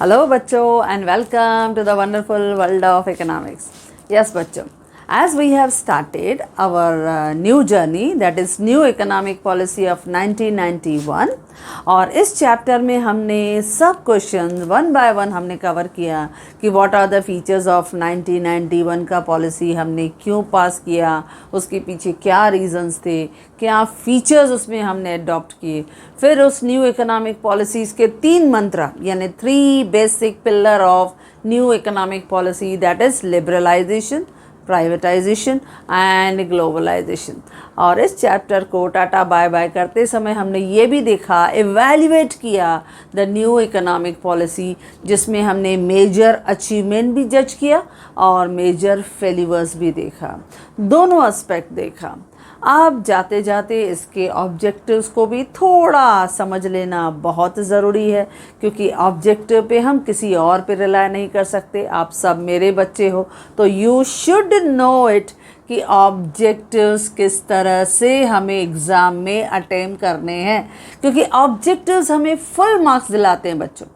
Hello बच्चों and welcome to the wonderful world of economics. Yes बच्चों, as we have started our new journey, that is new economic policy of 1991, और इस chapter में हमने सब question one by one हमने cover किया कि what are the features of 1991 का पॉलिसी, हमने क्यों पास किया, उसके पीछे क्या रीजंस थे, क्या फीचर्स उसमें हमने अडॉप्ट किए। फिर उस न्यू इकोनॉमिक पॉलिसीज़ के 3 मंत्र यानी 3 basic pillar of new economic policy, that is liberalisation, privatisation and globalisation. और इस चैप्टर को टाटा बाय बाय करते समय हमने ये भी देखा, इवैल्यूएट किया द न्यू इकोनॉमिक पॉलिसी, जिसमें हमने मेजर अचीवमेंट भी जज किया और मेजर फेल्यूर्स भी देखा, दोनों एस्पेक्ट देखा। अब जाते जाते इसके ऑब्जेक्टिव्स को भी थोड़ा समझ लेना बहुत ज़रूरी है, क्योंकि ऑब्जेक्टिव पे हम किसी और पे रिलाय नहीं कर सकते। आप सब मेरे बच्चे हो तो यू शुड नो इट कि ऑब्जेक्टिव्स किस तरह से हमें एग्ज़ाम में अटेम्प्ट करने हैं, क्योंकि ऑब्जेक्टिव्स हमें फुल मार्क्स दिलाते हैं बच्चों।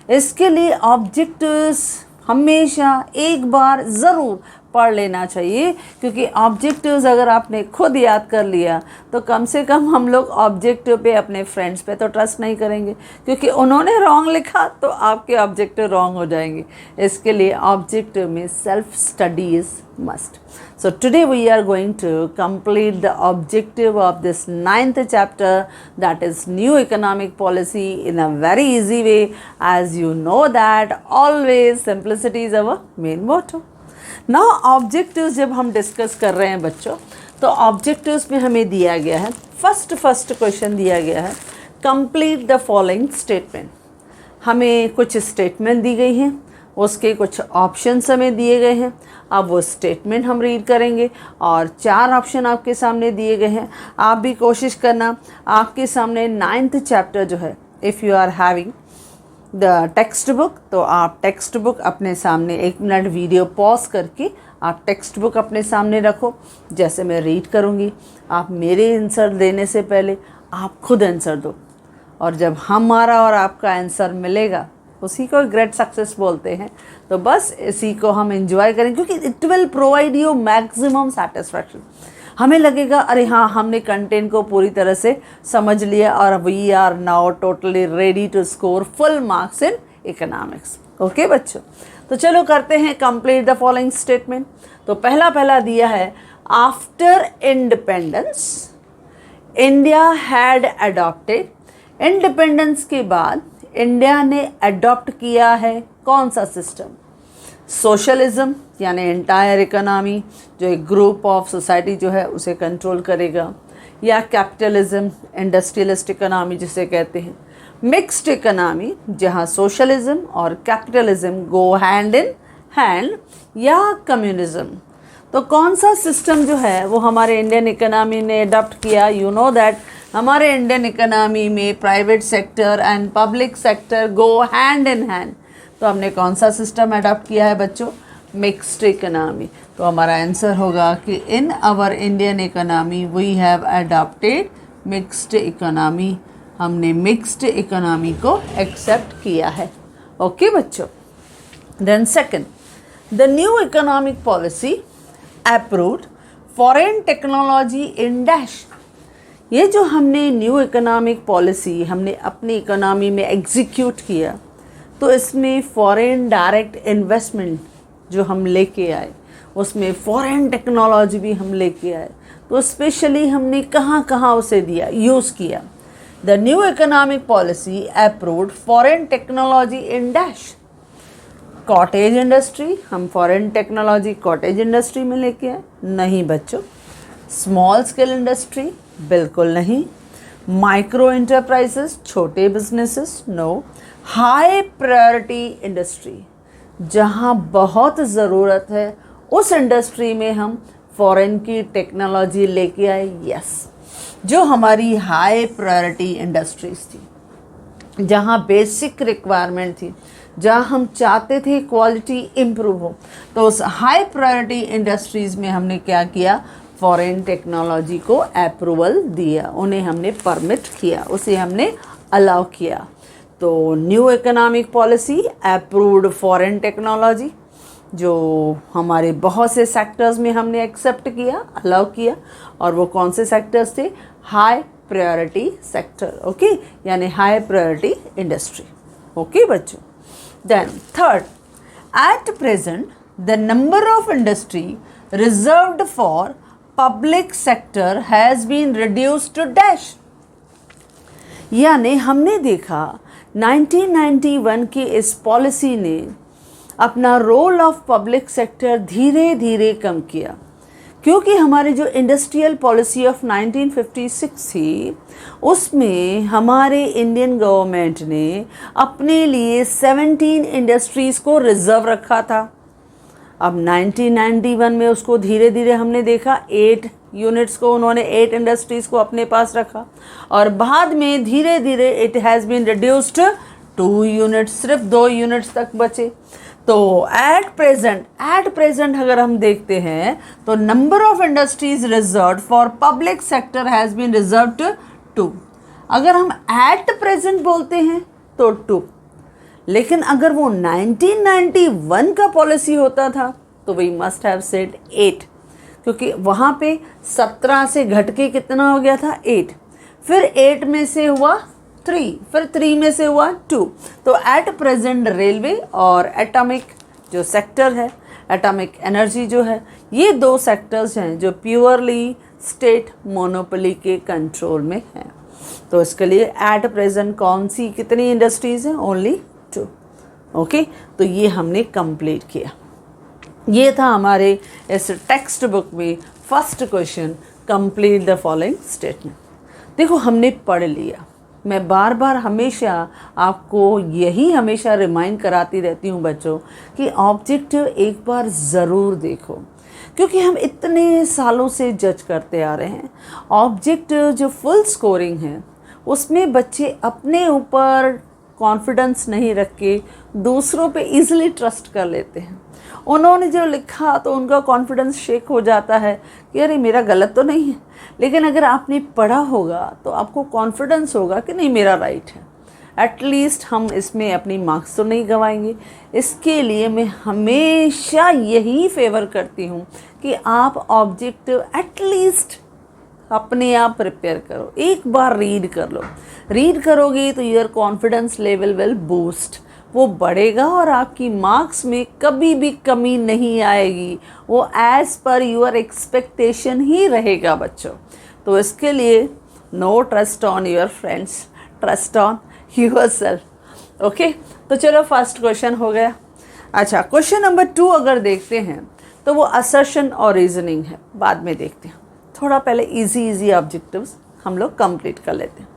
इसके लिए ऑब्जेक्टिव्स हमेशा एक बार ज़रूर पढ़ लेना चाहिए, क्योंकि ऑब्जेक्टिव्स अगर आपने खुद याद कर लिया तो कम से कम हम लोग ऑब्जेक्टिव पे अपने फ्रेंड्स पे तो ट्रस्ट नहीं करेंगे, क्योंकि उन्होंने रॉन्ग लिखा तो आपके ऑब्जेक्टिव रॉन्ग हो जाएंगे। इसके लिए ऑब्जेक्टिव में self study is must. So today we are going to complete the objective of this 9th chapter, that is new economic policy, in a very easy way. As you know that always simplicity is our main motto. Now objectives जब हम discuss कर रहे हैं बच्चों, तो objectives में हमें दिया गया है, फर्स्ट क्वेश्चन दिया गया है, कंप्लीट द फॉलोइंग स्टेटमेंट। हमें कुछ स्टेटमेंट दी गई हैं, उसके कुछ ऑप्शंस हमें दिए गए हैं। अब वो स्टेटमेंट हम रीड करेंगे और 4 ऑप्शन आपके सामने दिए गए हैं। आप भी कोशिश करना, आपके सामने 9th चैप्टर जो है, if you are having the text book, तो आप टेक्स्ट बुक अपने सामने 1 मिनट वीडियो पॉज करके आप टेक्स्ट बुक अपने सामने रखो। जैसे मैं रीड करूँगी, आप मेरे आंसर देने से पहले आप खुद आंसर दो, और जब हमारा और आपका आंसर मिलेगा उसी को ग्रेट सक्सेस बोलते हैं। तो बस इसी को हम एंजॉय करें, क्योंकि it will provide you maximum satisfaction. हमें लगेगा अरे हाँ, हमने कंटेंट को पूरी तरह से समझ लिया और we are now totally ready to score full marks in economics. Okay बच्चों, तो चलो करते हैं कंप्लीट द फॉलोइंग स्टेटमेंट। तो पहला दिया है, after independence India had adopted. Independence के बाद इंडिया ने अडॉप्ट किया है कौन सा सिस्टम? सोशलिज्म, यानी एंटायर इकोनॉमी जो एक ग्रुप ऑफ सोसाइटी जो है उसे कंट्रोल करेगा, या कैपिटलिज्म, इंडस्ट्रियलिस्ट इकोनॉमी जिसे कहते हैं, मिक्स्ड इकोनॉमी जहाँ सोशलिज्म और capitalism go hand in hand, या कम्युनिज्म। तो कौन सा सिस्टम जो है वो हमारे इंडियन इकोनॉमी ने अडॉप्ट किया? यू नो दैट हमारे इंडियन इकोनॉमी में private sector and public sector go hand in hand. तो हमने कौन सा सिस्टम अडॉप्ट किया है बच्चों? Mixed economy. तो हमारा आंसर होगा कि in our Indian economy we have adopted mixed economy. हमने मिक्स्ड इकोनॉमी को एक्सेप्ट किया है। ओके बच्चों, then second, the new economic policy approved foreign technology in dash. ये जो हमने न्यू इकोनॉमिक पॉलिसी हमने अपनी इकोनॉमी में एग्जीक्यूट किया, तो इसमें फॉरेन डायरेक्ट इन्वेस्टमेंट जो हम लेके आए, उसमें फॉरेन टेक्नोलॉजी भी हम लेके आए। तो स्पेशली हमने कहाँ कहाँ उसे दिया, यूज़ किया। The new economic policy approved foreign technology in dash. Cottage industry, हम फॉरेन टेक्नोलॉजी कॉटेज इंडस्ट्री में लेके आए? नहीं बच्चों। Small scale industry? बिल्कुल नहीं। माइक्रो एंटरप्राइजेस, छोटे businesses? No. High priority industry, जहाँ बहुत ज़रूरत है उस इंडस्ट्री में हम फॉरेन की टेक्नोलॉजी लेके आए? यस। जो हमारी हाई प्रायोरिटी इंडस्ट्रीज थी, जहाँ बेसिक रिक्वायरमेंट थी, जहाँ हम चाहते थे क्वालिटी इम्प्रूव हो, तो उस हाई प्रायोरिटी इंडस्ट्रीज़ में हमने क्या किया? फॉरेन टेक्नोलॉजी को अप्रूवल दिया, उन्हें हमने परमिट किया, उसे हमने अलाउ किया। तो new economic policy approved foreign technology, जो हमारे बहुत से सेक्टर्स में हमने एक्सेप्ट किया, अलाउ किया, और वो कौन से सेक्टर्स थे? हाई प्रायोरिटी सेक्टर, ओके, यानी हाई प्रायोरिटी इंडस्ट्री, ओके बच्चों। Then third, at present the number of industry reserved for public sector has been reduced to dash, यानी हमने देखा 1991 की इस पॉलिसी ने अपना रोल ऑफ पब्लिक सेक्टर धीरे धीरे कम किया, क्योंकि हमारी जो इंडस्ट्रियल पॉलिसी ऑफ 1956 थी उसमें हमारे इंडियन गवर्नमेंट ने अपने लिए 17 इंडस्ट्रीज़ को रिजर्व रखा था। अब 1991 में उसको धीरे धीरे हमने देखा 8 यूनिट्स को, उन्होंने 8 इंडस्ट्रीज़ को अपने पास रखा, और बाद में धीरे धीरे it has been reduced 2 units, सिर्फ 2 यूनिट्स तक बचे। तो एट प्रेजेंट अगर हम देखते हैं तो number of industries reserved for public sector has been reserved 2। अगर हम एट प्रेजेंट बोलते हैं तो 2, लेकिन अगर वो 1991 का पॉलिसी होता था तो वी मस्ट हैव सेड 8, क्योंकि वहाँ पे 17 से घट के कितना हो गया था? 8, फिर 8 में से हुआ 3, फिर 3 में से हुआ 2। तो एट प्रेजेंट रेलवे और एटॉमिक जो सेक्टर है, एटॉमिक एनर्जी जो है, ये 2 सेक्टर्स हैं जो प्योरली स्टेट मोनोपोली के कंट्रोल में हैं। तो इसके लिए एट प्रेजेंट कौन सी कितनी इंडस्ट्रीज़ हैं? Only 2, okay. तो ये हमने कंप्लीट किया। ये था हमारे इस टेक्स्ट बुक में first question, complete the following statement. देखो हमने पढ़ लिया, मैं बार बार हमेशा आपको यही हमेशा रिमाइंड कराती रहती हूँ बच्चों कि ऑब्जेक्टिव एक बार ज़रूर देखो, क्योंकि हम इतने सालों से जज करते आ रहे हैं। ऑब्जेक्टिव जो फुल स्कोरिंग है उसमें बच्चे अपने ऊपर कॉन्फिडेंस नहीं रख के दूसरों पे इजीली ट्रस्ट कर लेते हैं। उन्होंने जो लिखा तो उनका कॉन्फिडेंस शेक हो जाता है कि अरे मेरा गलत तो नहीं है, लेकिन अगर आपने पढ़ा होगा तो आपको कॉन्फिडेंस होगा कि नहीं मेरा राइट है। एटलीस्ट हम इसमें अपनी मार्क्स तो नहीं गंवाएंगे। इसके लिए मैं हमेशा यही फेवर करती हूँ कि आप ऑब्जेक्टिव एटलीस्ट अपने आप प्रिपेयर करो, एक बार रीड कर लो। रीड करोगे तो your confidence level will boost, वो बढ़ेगा और आपकी मार्क्स में कभी भी कमी नहीं आएगी, वो एज़ पर यूर एक्सपेक्टेशन ही रहेगा बच्चों। तो इसके लिए no trust on your friends, trust on yourself, okay. तो चलो फर्स्ट क्वेश्चन हो गया। अच्छा, क्वेश्चन नंबर 2 अगर देखते हैं तो वो असर्शन और रीजनिंग है, बाद में देखते हैं। थोड़ा पहले इजी ऑब्जेक्टिव्स हम लोग कंप्लीट कर लेते हैं।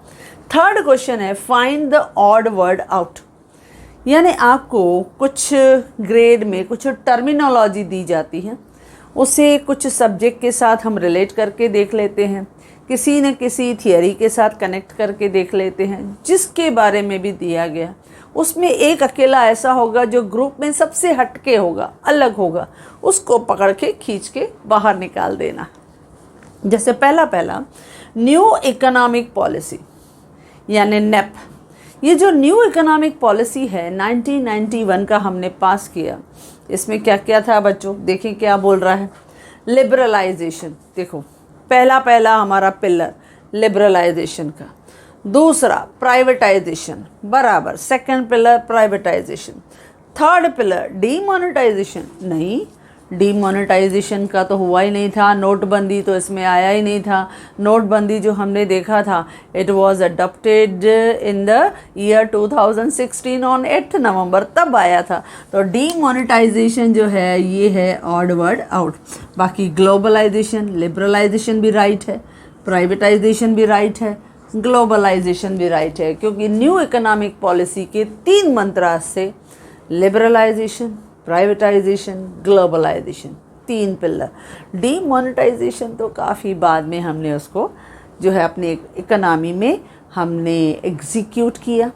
थर्ड क्वेश्चन है find the odd word out, यानी आपको कुछ ग्रेड में कुछ टर्मिनोलॉजी दी जाती है, उसे कुछ सब्जेक्ट के साथ हम रिलेट करके देख लेते हैं, किसी न किसी थियरी के साथ कनेक्ट करके देख लेते हैं, जिसके बारे में भी दिया गया उसमें एक अकेला ऐसा होगा जो ग्रुप में सबसे हटके होगा, अलग होगा, उसको पकड़ के खींच के बाहर निकाल देना। जैसे पहला न्यू इकोनॉमिक पॉलिसी यानी नेप। ये जो न्यू इकोनॉमिक पॉलिसी है 1991 का हमने पास किया, इसमें क्या क्या था बच्चों? देखें क्या बोल रहा है, लिबरलाइजेशन। देखो पहला हमारा पिलर लिबरलाइजेशन का, दूसरा प्राइवेटाइजेशन बराबर, second pillar privatisation, third pillar demonetisation, नहीं डीमोनेटाइजेशन का तो हुआ ही नहीं था, नोटबंदी तो इसमें आया ही नहीं था। नोटबंदी जो हमने देखा था it was adopted in the year 2016 on 8 November, तब आया था। तो डीमोनेटाइजेशन जो है ये है ऑड वर्ड आउट। बाकी ग्लोबलाइजेशन, लिबरलाइजेशन भी राइट है, प्राइवेटाइजेशन भी राइट है, ग्लोबलाइजेशन भी राइट है, क्योंकि न्यू इकोनॉमिक पॉलिसी के 3 मंत्रा से liberalisation, privatisation, globalisation, 3 pillar. Demonetisation तो काफ़ी बाद में हमने उसको जो है अपने इकोनॉमी में हमने एग्जीक्यूट किया,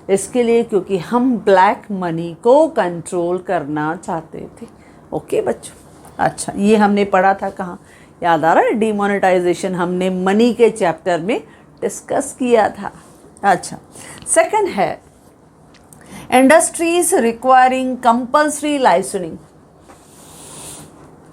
इसके लिए क्योंकि हम ब्लैक मनी को कंट्रोल करना चाहते थे। ओके बच्चों, अच्छा ये हमने पढ़ा था कहाँ, याद आ रहा है? डीमोनेटाइजेशन हमने मनी के चैप्टर में डिस्कस किया था। अच्छा, सेकंड है इंडस्ट्रीज रिक्वायरिंग कंपल्सरी लाइसेंसिंग,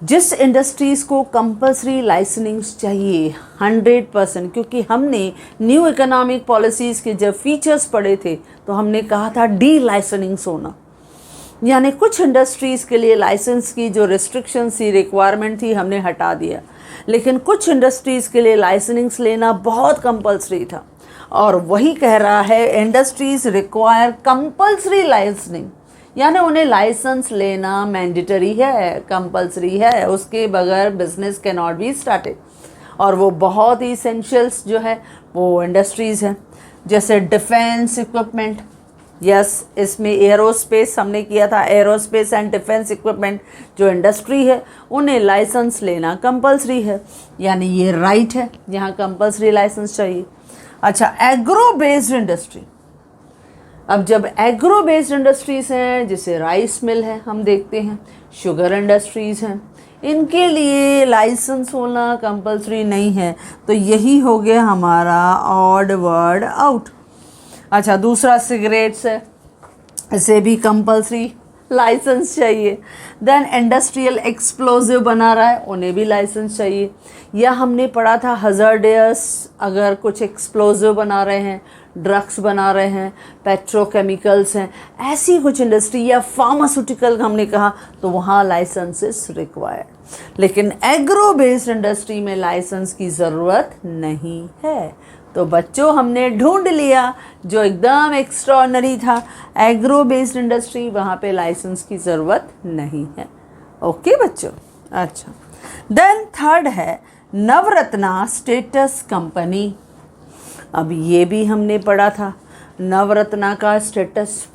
जिस इंडस्ट्रीज़ को कंपल्सरी लाइसेंसिंग चाहिए 100%, क्योंकि हमने न्यू इकोनॉमिक पॉलिसीज़ के जब फीचर्स पढ़े थे तो हमने कहा था डी लाइसेंसिंग होना, यानी कुछ इंडस्ट्रीज़ के लिए लाइसेंस की जो रिस्ट्रिक्शंस थी, रिक्वायरमेंट थी, हमने हटा दिया, लेकिन कुछ इंडस्ट्रीज़ के लिए लाइसेंस लेना बहुत कंपल्सरी था। और वही कह रहा है इंडस्ट्रीज़ रिक्वायर कंपल्सरी लाइसेंसिंग, यानी उन्हें लाइसेंस लेना मैंडेटरी है, कंपल्सरी है, उसके बगैर business can not be started. और वो बहुत ही इसेंशियल्स जो है वो इंडस्ट्रीज़ हैं, जैसे डिफेंस इक्विपमेंट, यस इसमें एरोस्पेस हमने किया था, एरोस्पेस एंड डिफेंस इक्विपमेंट जो इंडस्ट्री है उन्हें लाइसेंस लेना कंपल्सरी है, यानी ये राइट है, यहाँ कंपल्सरी लाइसेंस चाहिए। अच्छा, एग्रो बेस्ड इंडस्ट्री, अब जब एग्रो बेस्ड इंडस्ट्रीज़ हैं, जैसे राइस मिल है, हम देखते हैं शुगर इंडस्ट्रीज़ हैं, इनके लिए लाइसेंस होना कंपल्सरी नहीं है, तो यही हो गया हमारा ऑड वर्ड आउट। अच्छा, दूसरा सिगरेट्स है, इसे भी कंपल्सरी लाइसेंस चाहिए। देन इंडस्ट्रियल एक्सप्लोजिव बना रहा है, उन्हें भी लाइसेंस चाहिए। या हमने पढ़ा था हज़ार्डियस, अगर कुछ एक्सप्लोजिव बना रहे हैं, ड्रग्स बना रहे हैं, पेट्रोकेमिकल्स हैं, ऐसी कुछ इंडस्ट्री, या फार्मास्यूटिकल हमने कहा, तो वहाँ लाइसेंसेस रिक्वायर्ड। लेकिन एग्रो बेस्ड इंडस्ट्री में लाइसेंस की ज़रूरत नहीं है। तो बच्चों हमने ढूंढ लिया जो एकदम एक्स्ट्रॉर्डनरी था, एग्रो बेस्ड इंडस्ट्री, वहाँ पे लाइसेंस की ज़रूरत नहीं है। ओके बच्चों, अच्छा। देन थर्ड है नवरत्ना स्टेटस कंपनी। अब ये भी हमने पढ़ा था नवरत्ना का स्टेटस।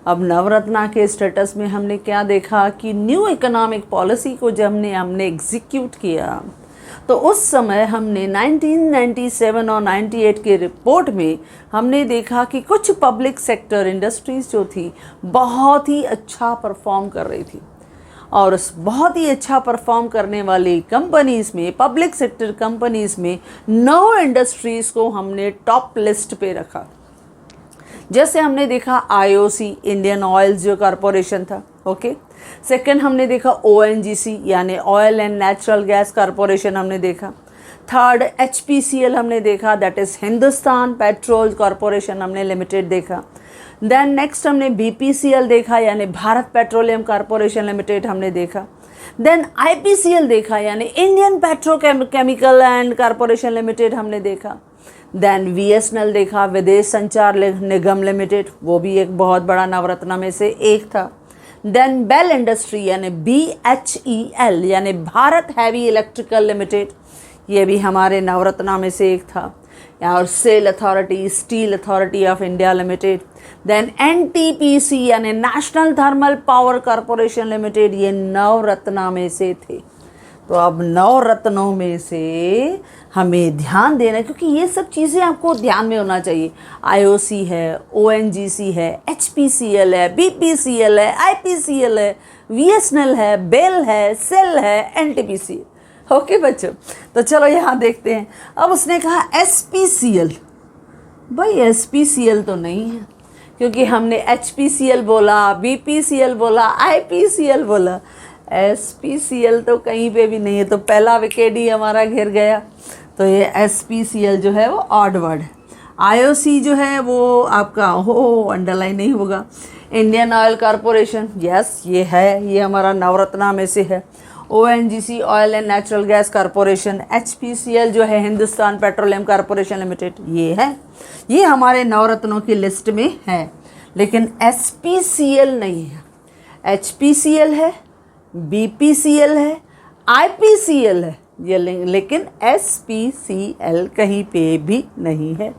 अब नवरत्ना के स्टेटस में हमने क्या देखा कि न्यू इकोनॉमिक पॉलिसी को जब हमने एग्जीक्यूट किया, तो उस समय हमने 1997 और 98 के रिपोर्ट में हमने देखा कि कुछ पब्लिक सेक्टर इंडस्ट्रीज़ जो थी बहुत ही अच्छा परफॉर्म कर रही थी, और उस बहुत ही अच्छा परफॉर्म करने वाली कंपनीज़ में, पब्लिक सेक्टर कंपनीज़ में 9 इंडस्ट्रीज़ को हमने टॉप लिस्ट पे रखा। जैसे हमने देखा IOC, इंडियन ऑयल जो कॉरपोरेशन था, ओके। सेकंड हमने देखा ONGC यानी oil and natural gas corporation हमने देखा। थर्ड HPCL हमने देखा, that is Hindustan petrol corporation हमने लिमिटेड देखा। देन नेक्स्ट हमने BPCL देखा, यानी भारत पेट्रोलियम कॉरपोरेशन लिमिटेड हमने देखा। देन IPCL देखा, यानी Indian petrochemical and corporation limited हमने देखा। देन VSNL देखा, विदेश संचार निगम लिमिटेड, वो भी एक बहुत बड़ा नवरत्ना में से एक था। देन बेल इंडस्ट्री यानी BHEL यानी भारत हैवी इलेक्ट्रिकल लिमिटेड, ये भी हमारे नवरत्ना में से एक था। और SAIL authority, steel authority of India limited. Then NTPC यानी national thermal power corporation limited, ये नवरत्ना में से थे। तो अब नवरत्नों में से हमें ध्यान देना है, क्योंकि ये सब चीज़ें आपको ध्यान में होना चाहिए। IOC है, ONGC है, HPCL है, BPCL है, IPCL है, VSNL है, बेल है, सेल है, NTPC। ओके बच्चों, तो चलो यहाँ देखते हैं। अब उसने कहा SPCL, भाई SPCL तो नहीं है, क्योंकि हमने HPCL बोला, BPCL बोला, IPCL बोला, SPCL तो कहीं पे भी नहीं है, तो पहला विकेट ही हमारा घिर गया। तो ये SPCL जो है वो ऑड वर्ड है। IOC जो है वो आपका अंडरलाइन नहीं होगा। इंडियन ऑयल कॉरपोरेशन, यस ये है, ये हमारा नवरत्ना में से है। ONGC oil and natural gas corporation, HPCL जो है हिंदुस्तान पेट्रोलियम कॉरपोरेशन लिमिटेड, ये है, ये हमारे नवरत्नों की लिस्ट में है। लेकिन SPCL नहीं है। HPCL है, BPCL है, IPCL है, ये लेकिन SPCL कहीं पे भी नहीं है।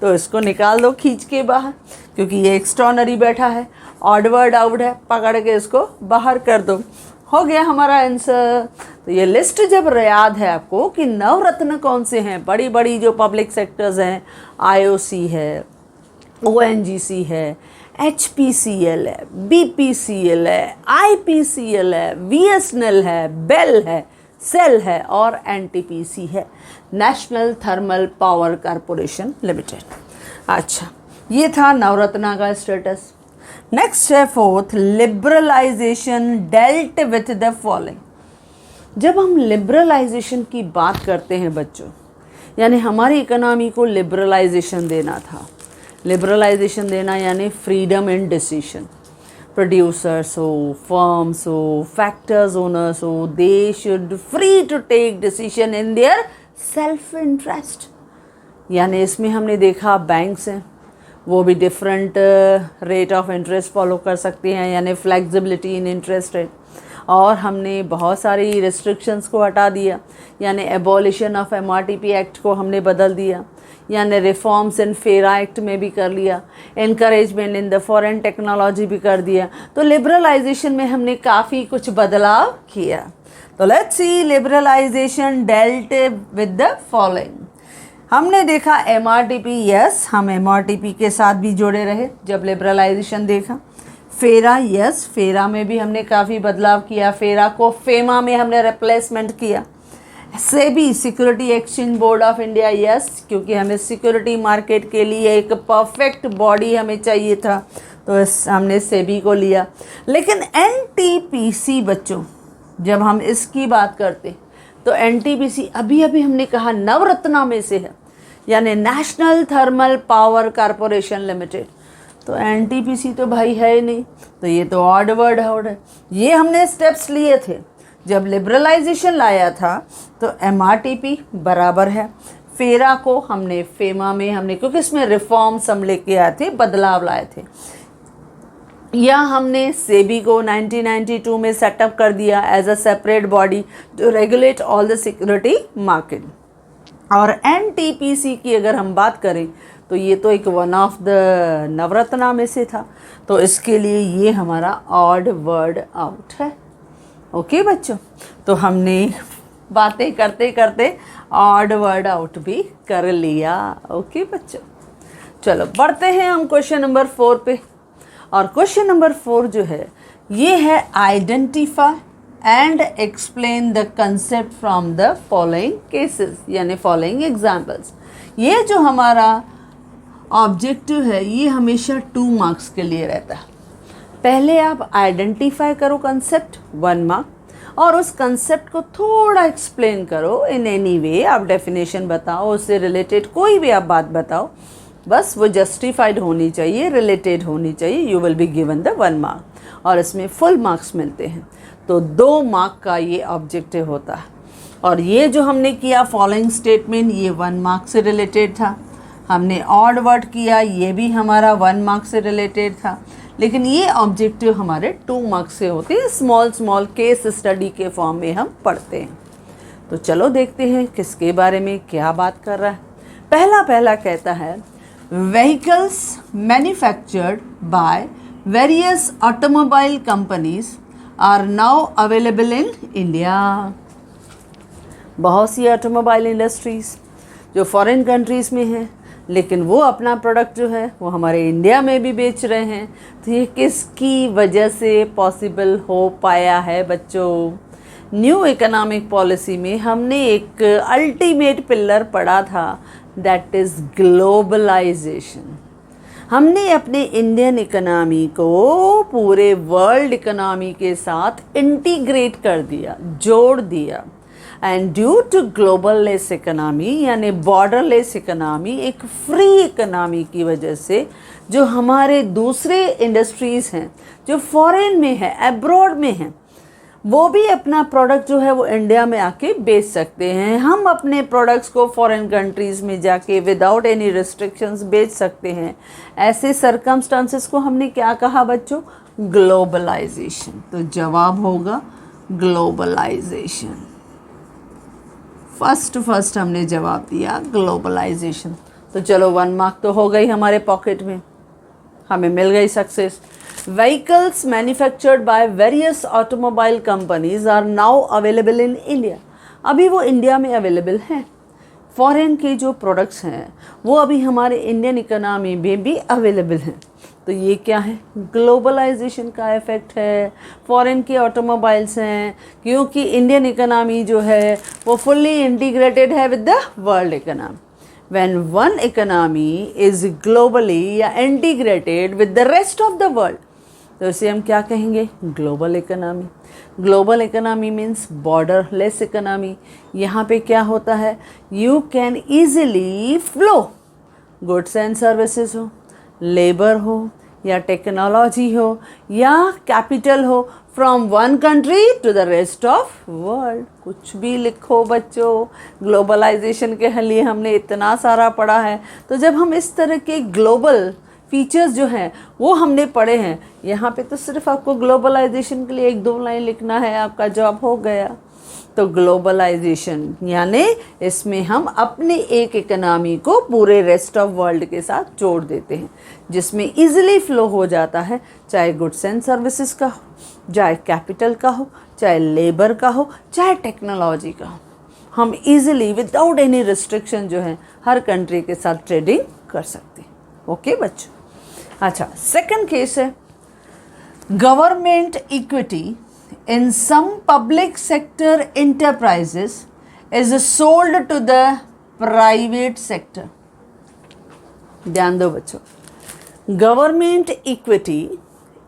तो इसको निकाल दो खींच के बाहर, क्योंकि ये एक्स्ट्रॉर्डनरी बैठा है, ऑड वर्ड आउट है, पकड़ के इसको बाहर कर दो। हो गया हमारा आंसर। तो ये लिस्ट जब याद है आपको कि नवरत्न कौन से हैं, बड़ी बड़ी जो पब्लिक सेक्टर्स हैं, IOC है, ONGC है, HPCL है, BPCL है, IPCL है, VSNL है, बेल है, सेल है और NTPC है, national thermal power corporation limited. अच्छा, ये था नवरत्ना का स्टेटस। नेक्स्ट है fourth, liberalisation dealt with the following. जब हम लिबरलाइजेशन की बात करते हैं बच्चों, यानी हमारी इकोनॉमी को लिबरलाइजेशन देना था। लिबरलाइजेशन देना यानी फ्रीडम इन डिसीजन। प्रोड्यूसर्स हो, फर्म्स हो, फैक्टर्स ओनर्स हो, they should free to take decision in their self interest. यानी इसमें हमने देखा बैंक्स हैं, वो भी different rate of interest follow कर सकती हैं, यानी फ्लेक्सिबिलिटी इन इंटरेस्ट रेट। और हमने बहुत सारी रिस्ट्रिक्शंस को हटा दिया, यानी एबॉलिशन ऑफ MRTP एक्ट को हमने बदल दिया, यानी रिफॉर्म्स इन फेरा एक्ट में भी कर लिया, encouragement in the foreign technology भी कर दिया। तो लिबरलाइजेशन में हमने काफ़ी कुछ बदलाव किया। तो let's see liberalisation dealt with the following. हमने देखा MRTP, यस, हम MRTP के साथ भी जुड़े रहे जब लिबरलाइजेशन देखा। फेरा, यस, फेरा में भी हमने काफ़ी बदलाव किया। फेरा को फेमा में हमने रिप्लेसमेंट किया। SEBI, security exchange board of India, yes, क्योंकि हमें सिक्योरिटी मार्केट के लिए एक परफेक्ट बॉडी हमें चाहिए था, तो हमने सेबी को लिया। लेकिन NTPC बच्चों, जब हम इसकी बात करते तो NTPC अभी हमने कहा नवरत्ना में से है, यानी national thermal power corporation limited. तो NTPC तो भाई है ही नहीं, तो ये तो ऑड वर्ड आउट है। ये हमने स्टेप्स लिए थे जब लिबरलाइजेशन लाया था, तो MRTP बराबर है। फेरा को हमने फेमा में हमने, क्योंकि इसमें रिफॉर्म्स हम लेके आए थे, बदलाव लाए थे। या हमने सेबी को 1992 में सेटअप कर दिया as a separate body to regulate all the security market. और NTPC की अगर हम बात करें तो ये तो एक वन ऑफ द नवरत्ना में से था, तो इसके लिए ये हमारा ऑड वर्ड आउट है। ओके बच्चों, तो हमने बातें करते करते ऑड वर्ड आउट भी कर लिया। ओके बच्चों, चलो बढ़ते हैं हम क्वेश्चन नंबर 4 पे। और क्वेश्चन नंबर 4 जो है ये है identify and explain the concept from the following cases, यानी फॉलोइंग एग्जाम्पल्स। ये जो हमारा ऑब्जेक्टिव है ये हमेशा 2 मार्क्स के लिए रहता है। पहले आप आइडेंटिफाई करो कंसेप्ट 1 मार्क, और उस कंसेप्ट को थोड़ा एक्सप्लेन करो इन एनी वे। आप डेफिनेशन बताओ, उससे रिलेटेड कोई भी आप बात बताओ, बस वो जस्टिफाइड होनी चाहिए, रिलेटेड होनी चाहिए। You will be given the 1 mark, और इसमें फुल मार्क्स मिलते हैं। तो 2 मार्क का ये ऑब्जेक्टिव होता है। और ये जो हमने किया फॉलोइंग स्टेटमेंट, ये 1 मार्क से रिलेटेड था। हमने ऑड वर्ड किया, ये भी हमारा 1 मार्क से रिलेटेड था। लेकिन ये ऑब्जेक्टिव हमारे 2 मार्क्स से होते हैं। स्मॉल केस स्टडी के फॉर्म में हम पढ़ते हैं। तो चलो देखते हैं किसके बारे में क्या बात कर रहा है। पहला कहता है vehicles manufactured by various automobile companies are now available in India. बहुत सी ऑटोमोबाइल इंडस्ट्रीज़ जो फॉरेन कंट्रीज़ में हैं, लेकिन वो अपना प्रोडक्ट जो है वो हमारे इंडिया में भी बेच रहे हैं। तो ये किसकी वजह से पॉसिबल हो पाया है बच्चों? न्यू इकोनॉमिक पॉलिसी में हमने एक अल्टीमेट पिलर पढ़ा था, दैट इज़ ग्लोबलाइजेशन। हमने अपने इंडियन इकोनॉमी को पूरे वर्ल्ड इकोनॉमी के साथ इंटीग्रेट कर दिया, जोड़ दिया। एंड ड्यू टू ग्लोबललेस इकोनॉमी यानी बॉर्डरलेस इकोनॉमी, एक फ्री इकोनॉमी की वजह से जो हमारे दूसरे इंडस्ट्रीज़ हैं जो फॉरेन में है, एब्रॉड में हैं, वो भी अपना प्रोडक्ट जो है वो इंडिया में आके बेच सकते हैं। हम अपने प्रोडक्ट्स को फॉरेन कंट्रीज़ में जाके विदाउट एनी रिस्ट्रिक्शंस बेच सकते हैं। ऐसे सर्कमस्टांसेस को हमने क्या कहा बच्चों? ग्लोबलाइजेशन। तो जवाब होगा ग्लोबलाइजेशन। फर्स्ट हमने जवाब दिया ग्लोबलाइजेशन। तो चलो 1 मार्क तो हो गई हमारे पॉकेट में, हमें मिल गई success. Vehicles manufactured by various automobile companies are now available in India. अभी वो इंडिया में अवेलेबल हैं। फॉरेन के जो प्रोडक्ट्स हैं वो अभी हमारे इंडियन इकोनॉमी में भी अवेलेबल हैं। तो ये क्या है? ग्लोबलाइजेशन का इफ़ेक्ट है। फॉरेन के ऑटोमोबाइल्स हैं क्योंकि इंडियन इकोनॉमी जो है वो फुल्ली इंटीग्रेटेड है with the world economy. when one economy is globally या integrated with the rest of the world, तो इसे हम क्या कहेंगे? Global economy. Global economy means borderless economy. यहाँ पे क्या होता है? You can easily flow, goods and services हो, लेबर हो या टेक्नोलॉजी हो या कैपिटल हो, from one country to the rest of world. कुछ भी लिखो बच्चों, ग्लोबलाइजेशन के लिए हमने इतना सारा पढ़ा है. तो जब हम इस तरह के ग्लोबल फीचर्स जो हैं वो हमने पढ़े हैं, यहाँ पे तो सिर्फ आपको ग्लोबलाइजेशन के लिए 1-2 लाइन लिखना है, आपका जॉब हो गया. तो ग्लोबलाइजेशन यानी इसमें हम अपनी एक इकोनॉमी को पूरे रेस्ट ऑफ वर्ल्ड के साथ जोड़ देते हैं, जिसमें इजीली फ्लो हो जाता है, चाहे गुड्स एंड सर्विसेज का हो, चाहे कैपिटल का हो, चाहे लेबर का हो, चाहे टेक्नोलॉजी का हो. हम इजीली विदाउट एनी रिस्ट्रिक्शन जो है हर कंट्री के साथ ट्रेडिंग कर सकते हैं. ओके बच्चों. अच्छा, सेकंड केस है government equity in some public sector enterprises is sold to the private sector. ध्यान दो बच्चों, government equity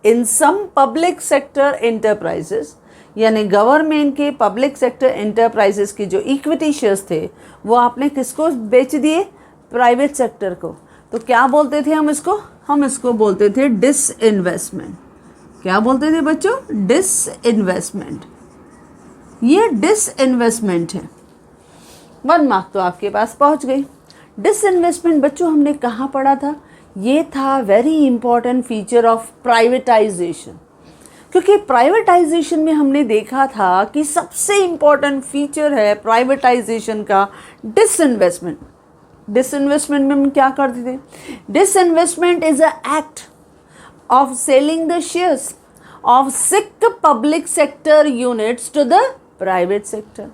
in some public sector enterprises, यानी गवर्नमेंट के पब्लिक सेक्टर एंटरप्राइजेस की जो इक्विटी शेयर्स थे वो आपने किसको बेच दिए? प्राइवेट सेक्टर को. तो क्या बोलते थे हम इसको? हम इसको बोलते थे डिसइन्वेस्टमेंट. क्या बोलते थे बच्चों? डिसइन्वेस्टमेंट. ये डिसइन्वेस्टमेंट है. 1 मार्क तो आपके पास पहुंच गई. डिसइन्वेस्टमेंट बच्चों हमने कहाँ पढ़ा था? ये था very important feature of privatisation. क्योंकि प्राइवेटाइजेशन में हमने देखा था कि सबसे इंपॉर्टेंट फीचर है प्राइवेटाइजेशन का डिसइन्वेस्टमेंट. डिसइन्वेस्टमेंट में हम क्या करते थे? Disinvestment is a act of selling the shares of sick public sector units to the private sector.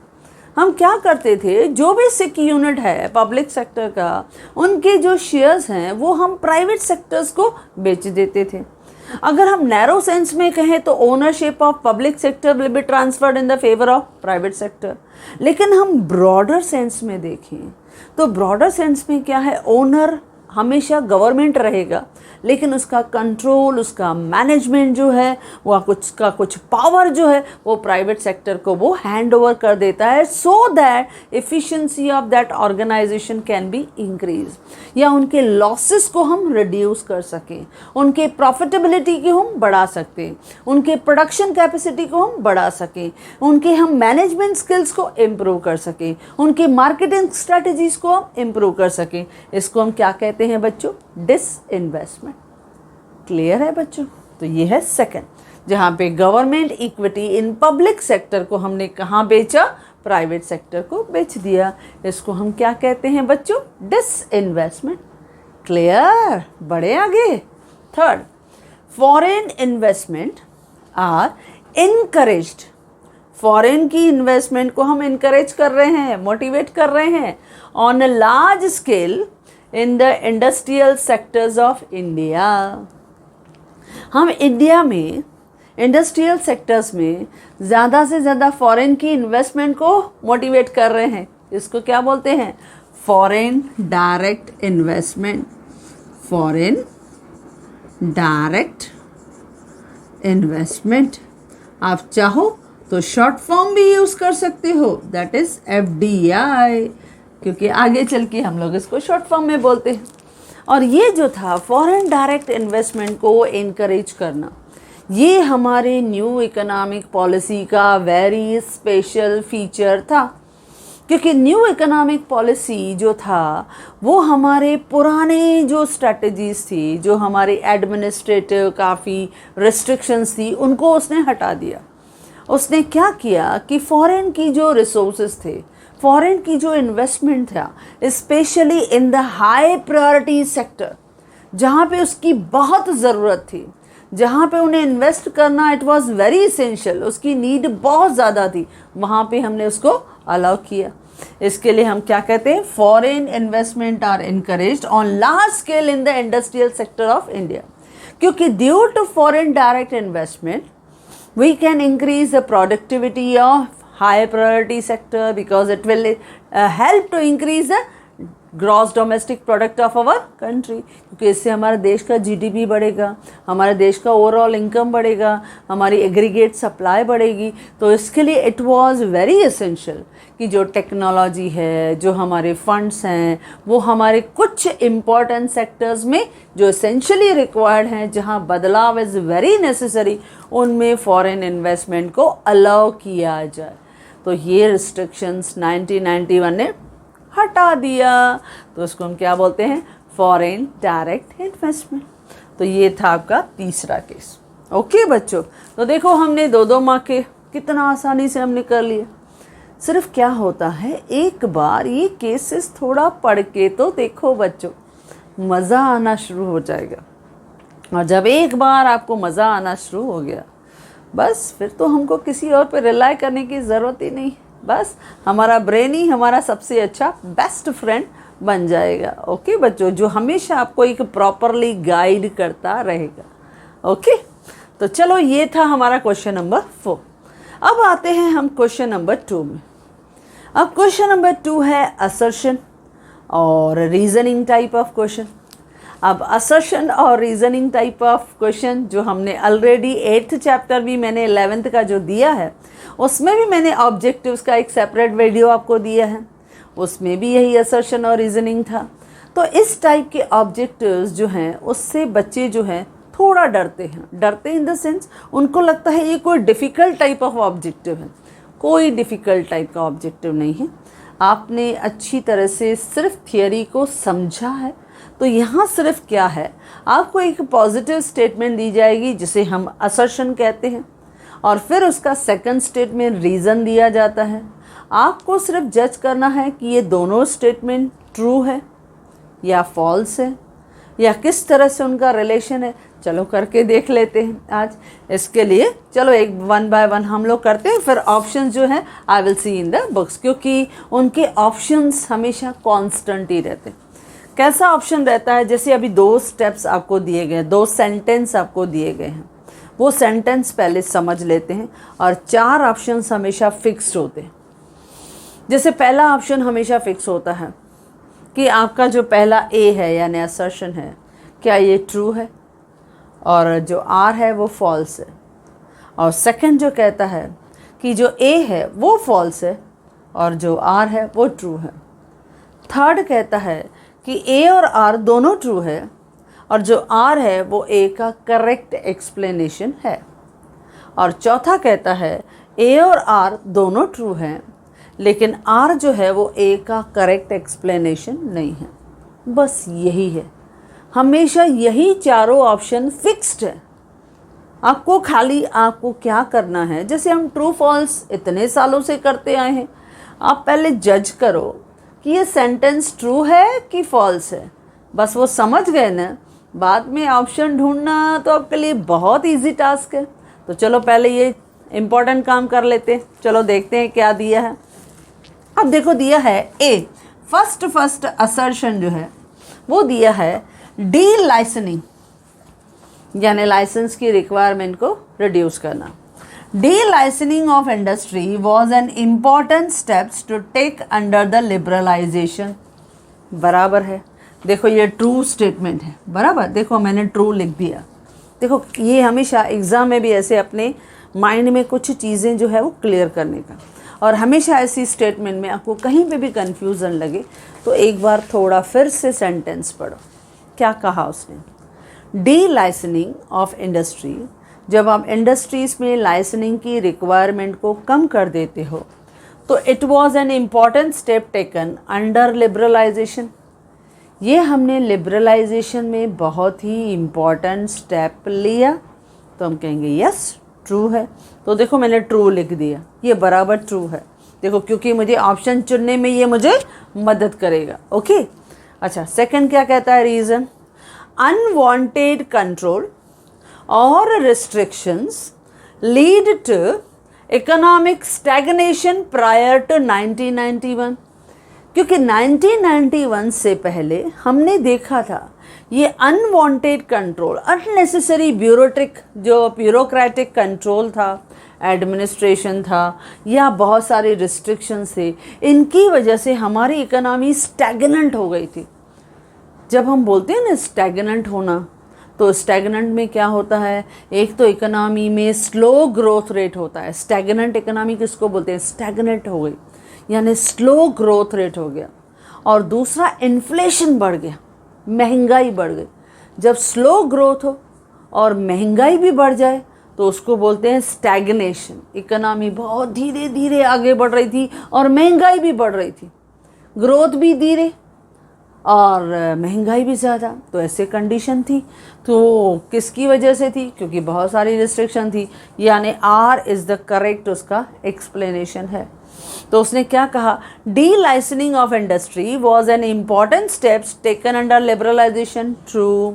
हम क्या करते थे? जो भी सिक यूनिट है पब्लिक सेक्टर का, उनके जो शेयर्स हैं वो हम प्राइवेट सेक्टर्स को बेच देते थे. अगर हम नैरो सेंस में कहें तो ownership of public sector will be transferred in the favour of private sector. लेकिन हम ब्रॉडर सेंस में देखें तो ब्रॉडर सेंस में क्या है? ओनर हमेशा गवर्नमेंट रहेगा, लेकिन उसका कंट्रोल, उसका मैनेजमेंट जो है वह कुछ पावर जो है वो प्राइवेट सेक्टर को वो हैंड ओवर कर देता है, so that efficiency of that organisation can be increase, या उनके लॉसेस को हम रिड्यूस कर सकें, उनके प्रॉफिटेबिलिटी को हम बढ़ा सकें, उनके प्रोडक्शन कैपेसिटी को हम बढ़ा सकें, उनके हम मैनेजमेंट स्किल्स को इम्प्रूव कर सकें, उनके मार्केटिंग स्ट्रेटजीज को हम इम्प्रूव कर सकें. इसको हम क्या कहते हैं बच्चों? डिसइन्वेस्टमेंट. क्लियर है बच्चों? तो ये है सेकंड, जहाँ पे government equity in public sector को हमने कहाँ बेचा? प्राइवेट सेक्टर को बेच दिया. इसको हम क्या कहते हैं बच्चों? डिसइन्वेस्टमेंट. क्लियर? बढ़े आगे. Third, foreign investment are encouraged. Foreign की इन्वेस्टमेंट को हम इनकरेज कर रहे हैं, मोटिवेट कर रहे हैं on a large scale in the industrial sectors of India. हम इंडिया में इंडस्ट्रियल सेक्टर्स में ज़्यादा से ज़्यादा फॉरेन की इन्वेस्टमेंट को मोटिवेट कर रहे हैं. इसको क्या बोलते हैं? Foreign direct investment. Foreign direct investment. आप चाहो तो शॉर्ट फॉर्म भी यूज़ कर सकते हो, दैट इज़ FDI, क्योंकि आगे चल के हम लोग इसको शॉर्ट फॉर्म में बोलते हैं. और ये जो था फॉरेन डायरेक्ट इन्वेस्टमेंट को इनकरेज करना, ये हमारे न्यू इकोनॉमिक पॉलिसी का वेरी स्पेशल फीचर था. क्योंकि न्यू इकोनॉमिक पॉलिसी जो था वो हमारे पुराने जो स्ट्रैटेजीज थी, जो हमारी एडमिनिस्ट्रेटिव काफ़ी रिस्ट्रिक्शंस थी, उनको उसने हटा दिया. उसने क्या किया कि फॉरेन की जो रिसोर्सेज थे, फॉरेन की जो इन्वेस्टमेंट था, specially in the high priority sector, जहाँ पे उसकी बहुत ज़रूरत थी, जहाँ पे उन्हें इन्वेस्ट करना इट वाज वेरी इसेंशियल, उसकी नीड बहुत ज़्यादा थी, वहाँ पे हमने उसको अलाउ किया. इसके लिए हम क्या कहते हैं? Foreign investment are encouraged on large scale in the industrial sector of India. क्योंकि due to foreign direct investment we can increase the productivity of high priority sector, because it will help to increase the gross domestic product of our country, क्योंकि इससे हमारा देश का GDP बढ़ेगा, हमारे देश का ओवरऑल इनकम बढ़ेगा, हमारी एग्रीगेट सप्लाई बढ़ेगी। तो इसके लिए इट वाज वेरी एसेंशियल कि जो टेक्नोलॉजी है, जो हमारे फंड्स हैं, वो हमारे कुछ इम्पॉर्टेंट सेक्टर्स में जो एसेंशियली रिक्वायर्ड हैं, जहाँ बदलाव इज़ वेरी नेसेसरी, उनमें फॉरेन इन्वेस्टमेंट को अलाउ किया जाए। तो ये रिस्ट्रिक्शंस 1991 ने हटा दिया। तो इसको हम क्या बोलते हैं? Foreign direct investment. तो ये था आपका तीसरा केस। ओके बच्चों, तो देखो हमने दो माह के कितना आसानी से हमने कर लिया। सिर्फ क्या होता है, एक बार ये केसेस थोड़ा पढ़ के तो देखो बच्चों, मज़ा आना शुरू हो जाएगा। और जब एक बार आपको मज़ा आना शुरू हो गया, बस फिर तो हमको किसी और पे रिलाई करने की ज़रूरत ही नहीं। बस हमारा ब्रेन ही हमारा सबसे अच्छा बेस्ट फ्रेंड बन जाएगा। ओके बच्चों, जो हमेशा आपको एक प्रॉपरली गाइड करता रहेगा। ओके, तो चलो ये था हमारा क्वेश्चन नंबर 4। अब आते हैं हम क्वेश्चन नंबर 2 में। अब क्वेश्चन नंबर 2 है असर्शन और रीजनिंग टाइप ऑफ क्वेश्चन। अब असर्शन और रीजनिंग टाइप ऑफ क्वेश्चन जो हमने ऑलरेडी 8th चैप्टर भी मैंने 11th का जो दिया है, उसमें भी मैंने ऑब्जेक्टिव्स का एक सेपरेट वीडियो आपको दिया है, उसमें भी यही असर्शन और रीजनिंग था। तो इस टाइप के ऑब्जेक्टिव्स जो हैं, उससे बच्चे जो हैं थोड़ा डरते हैं। डरते इन द सेंस उनको लगता है ये कोई डिफ़िकल्ट टाइप ऑफ ऑब्जेक्टिव है। कोई डिफ़िकल्ट टाइप का ऑब्जेक्टिव नहीं है। आपने अच्छी तरह से सिर्फ थियरी को समझा है। तो यहाँ सिर्फ क्या है, आपको एक पॉजिटिव स्टेटमेंट दी जाएगी जिसे हम असर्शन कहते हैं, और फिर उसका सेकंड स्टेटमेंट रीज़न दिया जाता है। आपको सिर्फ जज करना है कि ये दोनों स्टेटमेंट ट्रू है या फॉल्स है, या किस तरह से उनका रिलेशन है। चलो करके देख लेते हैं आज। इसके लिए चलो एक 1 बाय 1 हम लोग करते हैं, फिर ऑप्शंस जो हैं I will see in the books, क्योंकि उनके ऑप्शंस हमेशा कांस्टेंट ही रहते हैं। कैसा ऑप्शन रहता है, जैसे अभी 2 स्टेप्स आपको दिए गए, 2 सेंटेंस आपको दिए गए हैं, वो सेंटेंस पहले समझ लेते हैं, और 4 ऑप्शंस हमेशा फिक्स्ड होते हैं। जैसे पहला ऑप्शन हमेशा फिक्स होता है कि आपका जो पहला ए है यानी असर्शन है, क्या ये ट्रू है, और जो आर है वो फॉल्स है। और सेकंड जो कहता है कि जो ए है वो फॉल्स है और जो आर है वो ट्रू है। थर्ड कहता है कि ए और आर दोनों ट्रू है और जो आर है वो ए का करेक्ट एक्सप्लेनेशन है। और चौथा कहता है ए और आर दोनों ट्रू हैं, लेकिन आर जो है वो ए का करेक्ट एक्सप्लेनेशन नहीं है। बस यही है, हमेशा यही चारों ऑप्शन फिक्स्ड है। आपको क्या करना है, जैसे हम ट्रू फॉल्स इतने सालों से करते आए हैं, आप पहले जज करो कि ये सेंटेंस ट्रू है कि फॉल्स है। बस वो समझ गए ना, बाद में ऑप्शन ढूंढना तो आपके लिए बहुत इजी टास्क है। तो चलो पहले ये इम्पोर्टेंट काम कर लेते हैं। चलो देखते हैं क्या दिया है। अब देखो दिया है ए, फर्स्ट असर्शन जो है वो दिया है डी लाइसेंसिंग, यानी लाइसेंस की रिक्वायरमेंट को रिड्यूस करना। Delicensing of industry was an important steps to take under the liberalisation. बराबर है, देखो ये ट्रू स्टेटमेंट है, बराबर। देखो मैंने ट्रू लिख दिया। देखो ये हमेशा एग्ज़ाम में भी ऐसे अपने माइंड में कुछ चीज़ें जो है वो क्लियर करने का, और हमेशा ऐसी स्टेटमेंट में आपको कहीं पे भी कन्फ्यूज़न लगे तो एक बार थोड़ा फिर से सेंटेंस पढ़ो। क्या कहा उसने? डी लाइसेंसिंग ऑफ इंडस्ट्री, जब आप इंडस्ट्रीज़ में लाइसेंसिंग की रिक्वायरमेंट को कम कर देते हो तो it was an important step taken under liberalisation. ये हमने लिबरलाइजेशन में बहुत ही इम्पॉर्टेंट स्टेप लिया, तो हम कहेंगे यस ट्रू है। तो देखो मैंने ट्रू लिख दिया, ये बराबर ट्रू है। देखो क्योंकि मुझे ऑप्शन चुनने में ये मुझे मदद करेगा। ओके, अच्छा सेकंड क्या कहता है? रीज़न, अनवांटेड कंट्रोल और restrictions lead to economic stagnation prior to 1991। क्योंकि 1991 से पहले हमने देखा था ये unwanted control, unnecessary bureaucratic control था, एडमिनिस्ट्रेशन था, या बहुत सारे रिस्ट्रिक्शंस थे, इनकी वजह से हमारी इकोनॉमी स्टैग्नेंट हो गई थी। जब हम बोलते हैं ना स्टैग्नेंट होना, तो स्टैग्नेंट में क्या होता है, एक तो इकोनॉमी में स्लो ग्रोथ रेट होता है। स्टैग्नेंट इकोनॉमी किसको बोलते हैं, स्टैग्नेंट हो गई यानी स्लो ग्रोथ रेट हो गया। और दूसरा इन्फ्लेशन बढ़ गया, महंगाई बढ़ गई। जब स्लो ग्रोथ हो और महंगाई भी बढ़ जाए तो उसको बोलते हैं स्टैग्नेशन। इकोनॉमी बहुत धीरे धीरे आगे बढ़ रही थी और महंगाई भी बढ़ रही थी, ग्रोथ भी धीरे और महंगाई भी ज़्यादा, तो ऐसे कंडीशन थी। तो किसकी वजह से थी, क्योंकि बहुत सारी रिस्ट्रिक्शन थी, यानी आर इज़ द करेक्ट उसका एक्सप्लेनेशन है। तो उसने क्या कहा, delicensing of industry was an important steps taken under liberalisation. True.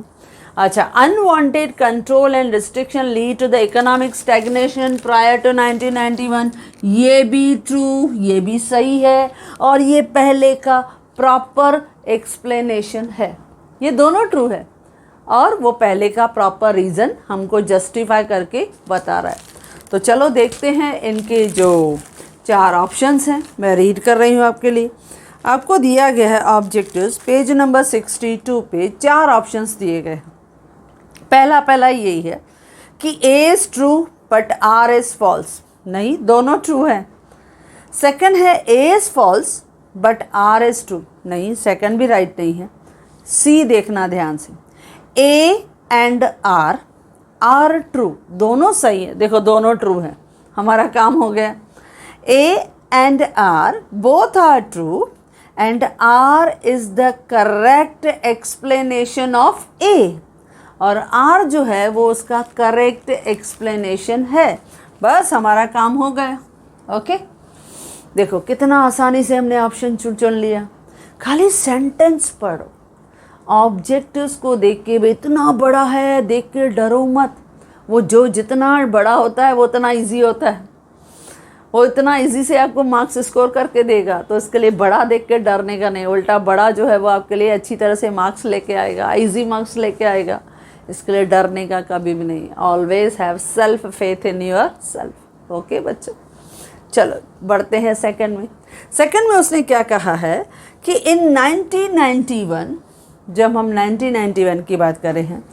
अच्छा, unwanted control and restriction lead to the economic stagnation prior to 1991। ये भी ट्रू, ये भी सही है, और ये पहले का प्रॉपर एक्सप्लेनेशन है। ये दोनों ट्रू है और वो पहले का प्रॉपर रीज़न हमको जस्टिफाई करके बता रहा है। तो चलो देखते हैं इनके जो 4 ऑप्शंस हैं, मैं रीड कर रही हूँ आपके लिए। आपको दिया गया है ऑब्जेक्टिव्स, पेज नंबर 62 पे 4 ऑप्शंस दिए गए हैं। पहला यही है कि A is true but R is false. नहीं, दोनों ट्रू है। सेकंड है A is false but R is true. नहीं, सेकंड भी राइट नहीं है। सी देखना ध्यान से, ए एंड आर ट्रू, दोनों सही है। देखो दोनों ट्रू है, हमारा काम हो गया। A and R both are true and R is the correct explanation of A, और R जो है वो उसका करेक्ट एक्सप्लेनेशन है। बस हमारा काम हो गया। ओके, देखो कितना आसानी से हमने ऑप्शन चुन लिया। खाली सेंटेंस पढ़ो, ऑब्जेक्टिव्स को देख के भी इतना बड़ा है देख के डरो मत। वो जो जितना बड़ा होता है वो उतना इजी होता है, वो इतना इजी से आपको मार्क्स स्कोर करके देगा। तो इसके लिए बड़ा देख के डरने का नहीं, उल्टा बड़ा जो है वो आपके लिए अच्छी तरह से मार्क्स लेके आएगा, इजी मार्क्स लेके आएगा। इसके लिए डरने का कभी भी नहीं। Always have self faith in your self. Okay बच्चों, चलो बढ़ते हैं सेकंड में। सेकंड में उसने क्या कहा है कि इन 1991, जब हम 1991 की बात कर रहे हैं,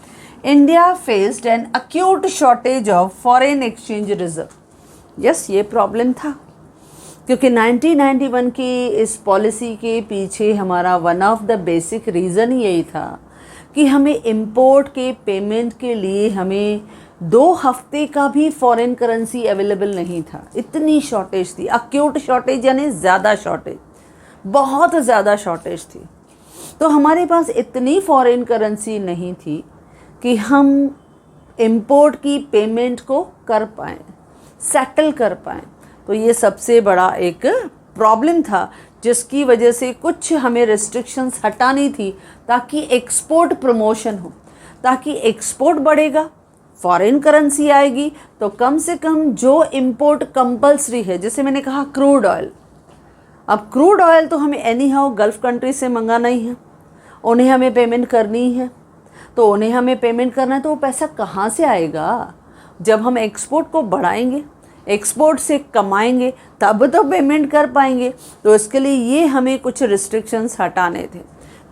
India faced an acute shortage of foreign exchange reserve. Yes, ये प्रॉब्लम था क्योंकि 1991 की इस पॉलिसी के पीछे हमारा one of the basic reason यही था कि हमें इंपोर्ट के पेमेंट के लिए हमें 2 हफ्ते का भी फॉरेन करेंसी अवेलेबल नहीं था। इतनी शॉर्टेज थी, अक्यूट शॉर्टेज यानी ज़्यादा शॉर्टेज, बहुत ज़्यादा शॉर्टेज थी। तो हमारे पास इतनी फॉरेन करेंसी नहीं थी कि हम इंपोर्ट की पेमेंट को कर पाएँ, सेटल कर पाएँ। तो ये सबसे बड़ा एक प्रॉब्लम था जिसकी वजह से कुछ हमें रिस्ट्रिक्शंस हटानी थी ताकि एक्सपोर्ट प्रमोशन हो, ताकि एक्सपोर्ट बढ़ेगा, फॉरेन करेंसी आएगी, तो कम से कम जो इंपोर्ट कंपलसरी है, जैसे मैंने कहा क्रूड ऑयल। अब क्रूड ऑयल तो हमें एनी हाउ गल्फ़ कंट्री से मंगाना ही है, उन्हें हमें पेमेंट करनी है। तो उन्हें हमें पेमेंट करना है तो वो पैसा कहाँ से आएगा? जब हम एक्सपोर्ट को बढ़ाएंगे, एक्सपोर्ट से कमाएंगे, तब तो पेमेंट कर पाएंगे। तो इसके लिए ये हमें कुछ रिस्ट्रिक्शंस हटाने थे।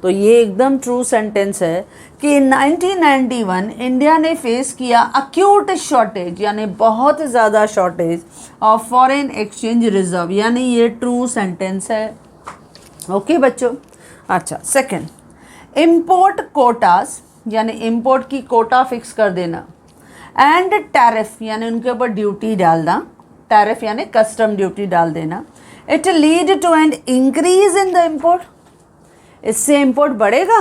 तो ये एकदम ट्रू सेंटेंस है कि 1991 इंडिया ने फेस किया अक्यूट शॉर्टेज, यानी बहुत ज़्यादा shortage of foreign exchange reserve, यानी ये ट्रू सेंटेंस है। ओके बच्चों, अच्छा सेकंड, इंपोर्ट कोटास यानी इंपोर्ट की कोटा फिक्स कर देना, एंड टैरिफ यानी उनके ऊपर ड्यूटी डालना, टैरिफ यानी कस्टम ड्यूटी डाल देना। It lead to an increase in the import. इससे इंपोर्ट बढ़ेगा?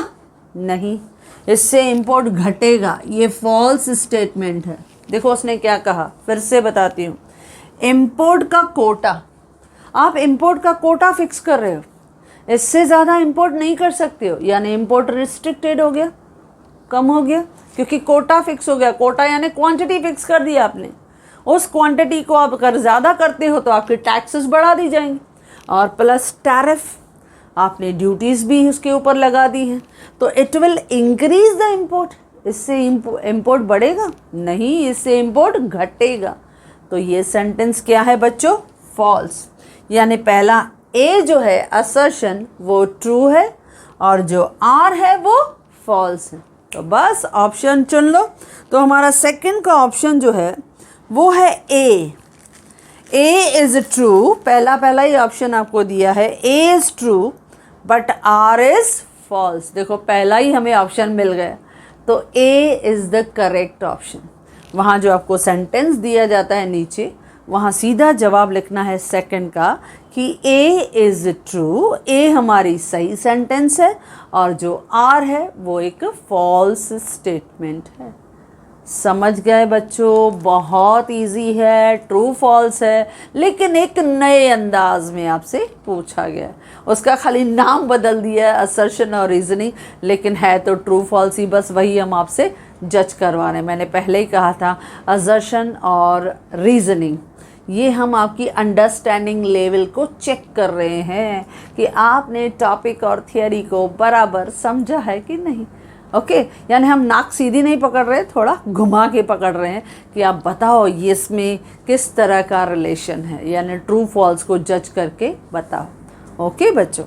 नहीं, इससे इंपोर्ट घटेगा। ये फॉल्स स्टेटमेंट है। देखो उसने क्या कहा, फिर से बताती हूँ। इंपोर्ट का कोटा, आप इंपोर्ट का कोटा फिक्स कर रहे हो, इससे ज़्यादा इंपोर्ट नहीं कर सकते हो, यानी इंपोर्ट रिस्ट्रिक्टेड हो गया, कम हो गया, क्योंकि कोटा फिक्स हो गया। कोटा यानी क्वांटिटी फिक्स कर दी आपने। उस क्वांटिटी को आप अगर ज़्यादा करते हो तो आपके टैक्सेस बढ़ा दी जाएंगे, और प्लस टैरिफ, आपने ड्यूटीज़ भी उसके ऊपर लगा दी हैं, तो it will increase the import. इससे इम्पोर्ट बढ़ेगा नहीं, इससे इम्पोर्ट घटेगा। तो ये सेंटेंस क्या है बच्चों? फॉल्स। यानी पहला ए जो है असर्शन वो ट्रू है और जो आर है वो फॉल्स है। तो बस ऑप्शन चुन लो। तो हमारा सेकंड का ऑप्शन जो है वो है ए इज़ ट्रू। पहला ही ऑप्शन आपको दिया है, A is true but R is false. देखो पहला ही हमें ऑप्शन मिल गया, तो A is the correct option. वहाँ जो आपको सेंटेंस दिया जाता है नीचे, वहाँ सीधा जवाब लिखना है सेकंड का कि ए इज़ ट्रू, ए हमारी सही सेंटेंस है और जो आर है वो एक फॉल्स स्टेटमेंट है। समझ गए बच्चों? बहुत इजी है, ट्रू फॉल्स है, लेकिन एक नए अंदाज में आपसे पूछा गया। उसका खाली नाम बदल दिया है, असर्शन और रीजनिंग, लेकिन है तो ट्रू फॉल्स ही। बस वही हम आपसे जज करवा रहे हैं। मैंने पहले ही कहा था असर्शन और रीजनिंग ये हम आपकी अंडरस्टैंडिंग लेवल को चेक कर रहे हैं कि आपने टॉपिक और थियरी को बराबर समझा है कि नहीं। ओके यानी हम नाक सीधी नहीं पकड़ रहे, थोड़ा घुमा के पकड़ रहे हैं कि आप बताओ ये इसमें किस तरह का रिलेशन है, यानी ट्रू फॉल्स को जज करके बताओ। ओके बच्चों,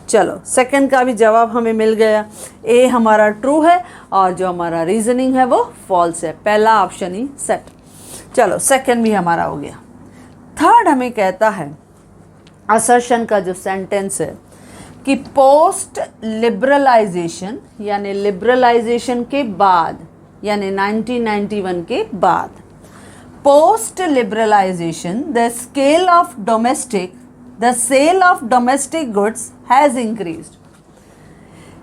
चलो सेकंड का भी जवाब हमें मिल गया। ए हमारा ट्रू है और जो हमारा रीजनिंग है वो फॉल्स है। पहला ऑप्शन ही सेट। चलो सेकंड भी हमारा हो गया। थर्ड हमें कहता है असर्शन का जो सेंटेंस है कि पोस्ट लिबरलाइजेशन, यानी लिबरलाइजेशन के बाद, यानी 1991 के बाद, post liberalisation the sale of domestic goods has increased.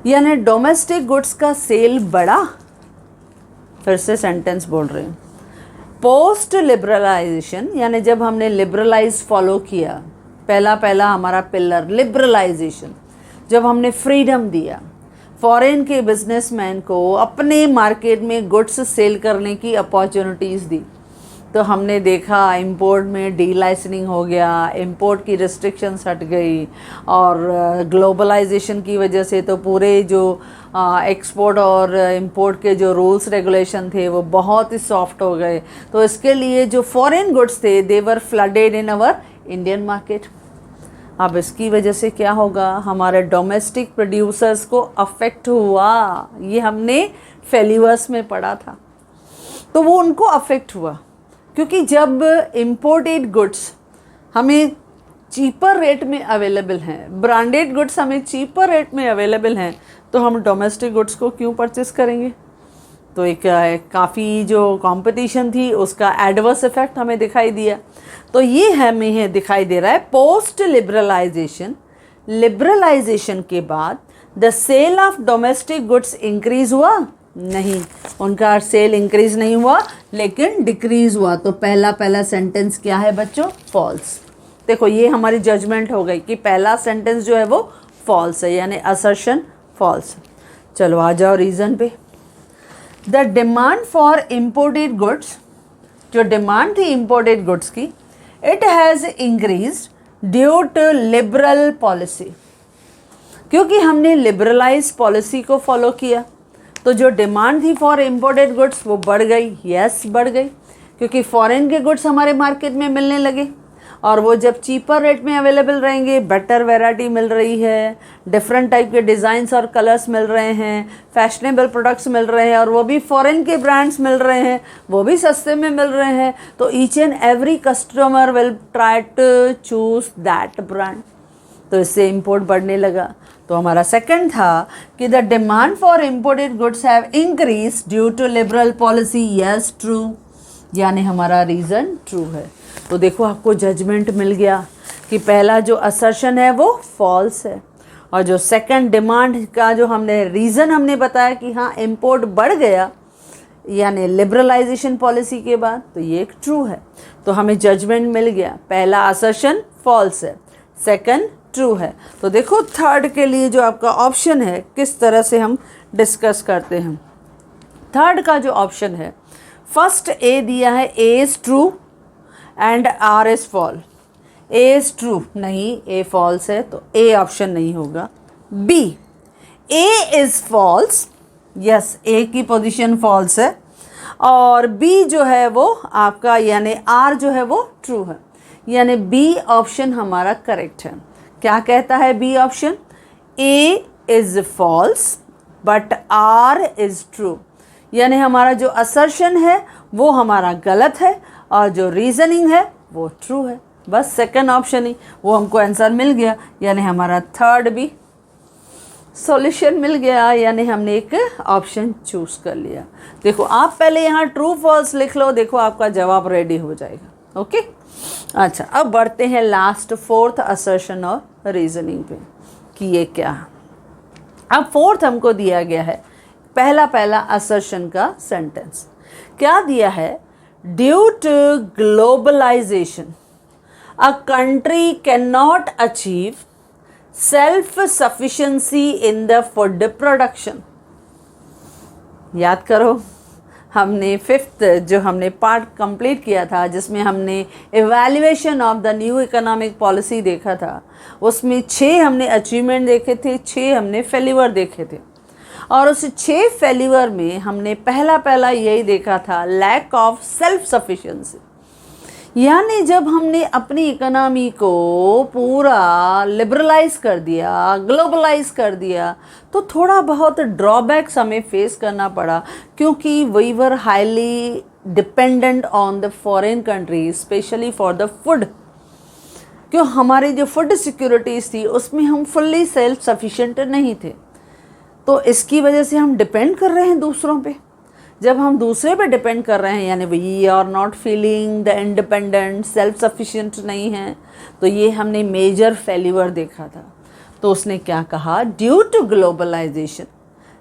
यानी डोमेस्टिक गुड्स का सेल बढ़ा। फिर से सेंटेंस बोल रहे हैं। पोस्ट लिबरलाइजेशन यानी जब हमने लिबरलाइज फॉलो किया, पहला हमारा पिलर लिबरलाइजेशन, जब हमने फ्रीडम दिया फॉरेन के बिजनेसमैन को अपने मार्केट में गुड्स सेल करने की अपॉर्चुनिटीज़ दी, तो हमने देखा इंपोर्ट में डी लाइसेंसिंग हो गया, इंपोर्ट की रिस्ट्रिक्शंस हट गई और ग्लोबलाइजेशन की वजह से तो पूरे जो एक्सपोर्ट और इंपोर्ट के जो रूल्स रेगुलेशन थे वो बहुत ही सॉफ्ट हो गए। तो इसके लिए जो फॉरेन गुड्स थे they were flooded in our Indian market. अब इसकी वजह से क्या होगा, हमारे डोमेस्टिक प्रोड्यूसर्स को अफेक्ट हुआ। ये हमने फेल्यूअर्स में पढ़ा था, तो वो उनको अफेक्ट हुआ, क्योंकि जब इम्पोर्टेड गुड्स हमें चीपर रेट में अवेलेबल हैं, ब्रांडेड गुड्स हमें चीपर रेट में अवेलेबल हैं, तो हम डोमेस्टिक गुड्स को क्यों परचेस करेंगे। तो एक काफ़ी जो कंपटीशन थी उसका एडवर्स इफेक्ट हमें दिखाई दिया। तो ये हमें दिखाई दे रहा है पोस्ट लिबरलाइजेशन के बाद the sale of domestic goods increase हुआ नहीं, उनका सेल इंक्रीज नहीं हुआ लेकिन डिक्रीज हुआ। तो पहला सेंटेंस क्या है बच्चों? फॉल्स। देखो ये हमारी जजमेंट हो गई कि पहला सेंटेंस जो है वो फॉल्स है, यानी असर्शन फॉल्स। चलो आ जाओ रीज़न पे। The demand for imported goods, जो डिमांड थी इम्पोर्टेड गुड्स की, it has increase due to liberal policy. क्योंकि हमने लिबरलाइज पॉलिसी को फॉलो किया तो जो डिमांड थी फॉर इम्पोर्टेड गुड्स वो बढ़ गई। यस बढ़ गई, क्योंकि फॉरेन के गुड्स हमारे मार्केट में मिलने लगे और वो जब चीपर रेट में अवेलेबल रहेंगे, बेटर वैरायटी मिल रही है, डिफरेंट टाइप के डिज़ाइंस और कलर्स मिल रहे हैं, फैशनेबल प्रोडक्ट्स मिल रहे हैं और वो भी फॉरेन के ब्रांड्स मिल रहे हैं, वो भी सस्ते में मिल रहे हैं, तो each and every customer will try to choose that brand. तो इससे इम्पोर्ट बढ़ने लगा। तो हमारा सेकंड था कि the demand for imported goods have increase due to liberal policy. Yes true, यानी हमारा रीज़न ट्रू है। तो देखो आपको जजमेंट मिल गया कि पहला जो असर्शन है वो फॉल्स है और जो सेकंड डिमांड का जो हमने रीज़न हमने बताया कि हाँ इम्पोर्ट बढ़ गया यानी लिबरलाइजेशन पॉलिसी के बाद, तो ये एक ट्रू है। तो हमें जजमेंट मिल गया, पहला असर्शन फॉल्स है, सेकंड ट्रू है। तो देखो थर्ड के लिए जो आपका ऑप्शन है किस तरह से हम डिस्कस करते हैं। थर्ड का जो ऑप्शन है, फर्स्ट ए दिया है A is true and R is false, A is true, नहीं ए फॉल्स है, तो ए ऑप्शन नहीं होगा। B, A is false, yes A की पोजीशन फॉल्स है, और बी जो है वो आपका यानी आर जो है वो ट्रू है, यानी बी ऑप्शन हमारा करेक्ट है। क्या कहता है B option? A is false but R is true, यानी हमारा जो असर्शन है वो हमारा गलत है और जो रीजनिंग है वो ट्रू है। बस सेकंड ऑप्शन ही वो हमको आंसर मिल गया, यानी हमारा थर्ड भी सॉल्यूशन मिल गया, यानी हमने एक ऑप्शन चूज कर लिया। देखो आप पहले यहाँ ट्रू फॉल्स लिख लो, देखो आपका जवाब रेडी हो जाएगा। ओके, अच्छा अब बढ़ते हैं लास्ट फोर्थ असर्शन और रीजनिंग पे कि ये क्या है। अब फोर्थ हमको दिया गया है पहला असर्शन का सेंटेंस। क्या दिया है? Due to globalisation a country can not achieve self sufficiency in the food production. याद करो, हमने फिफ्थ जो हमने पार्ट कंप्लीट किया था जिसमें हमने evaluation of the new economic policy देखा था, उसमें 6 हमने अचीवमेंट देखे थे, 6 हमने फेल्यूर देखे थे, और उस 6 फेल्यूर में हमने पहला यही देखा था लैक ऑफ सेल्फ सफिशिएंसी। यानी जब हमने अपनी इकोनॉमी को पूरा लिबरलाइज कर दिया, ग्लोबलाइज कर दिया, तो थोड़ा बहुत ड्रॉबैक्स हमें फेस करना पड़ा, क्योंकि we were highly dependent on the foreign countries specially for the food. क्यों? हमारी जो फूड सिक्योरिटीज़ थी उसमें हम फुल्ली सेल्फ सफिशिएंट नहीं थे, तो इसकी वजह से हम डिपेंड कर रहे हैं दूसरों पे। जब हम दूसरे पे डिपेंड कर रहे हैं यानी we are not feeling the independent, self sufficient नहीं हैं, तो ये हमने मेजर फेल्यूर देखा था। तो उसने क्या कहा? ड्यू टू ग्लोबलाइजेशन,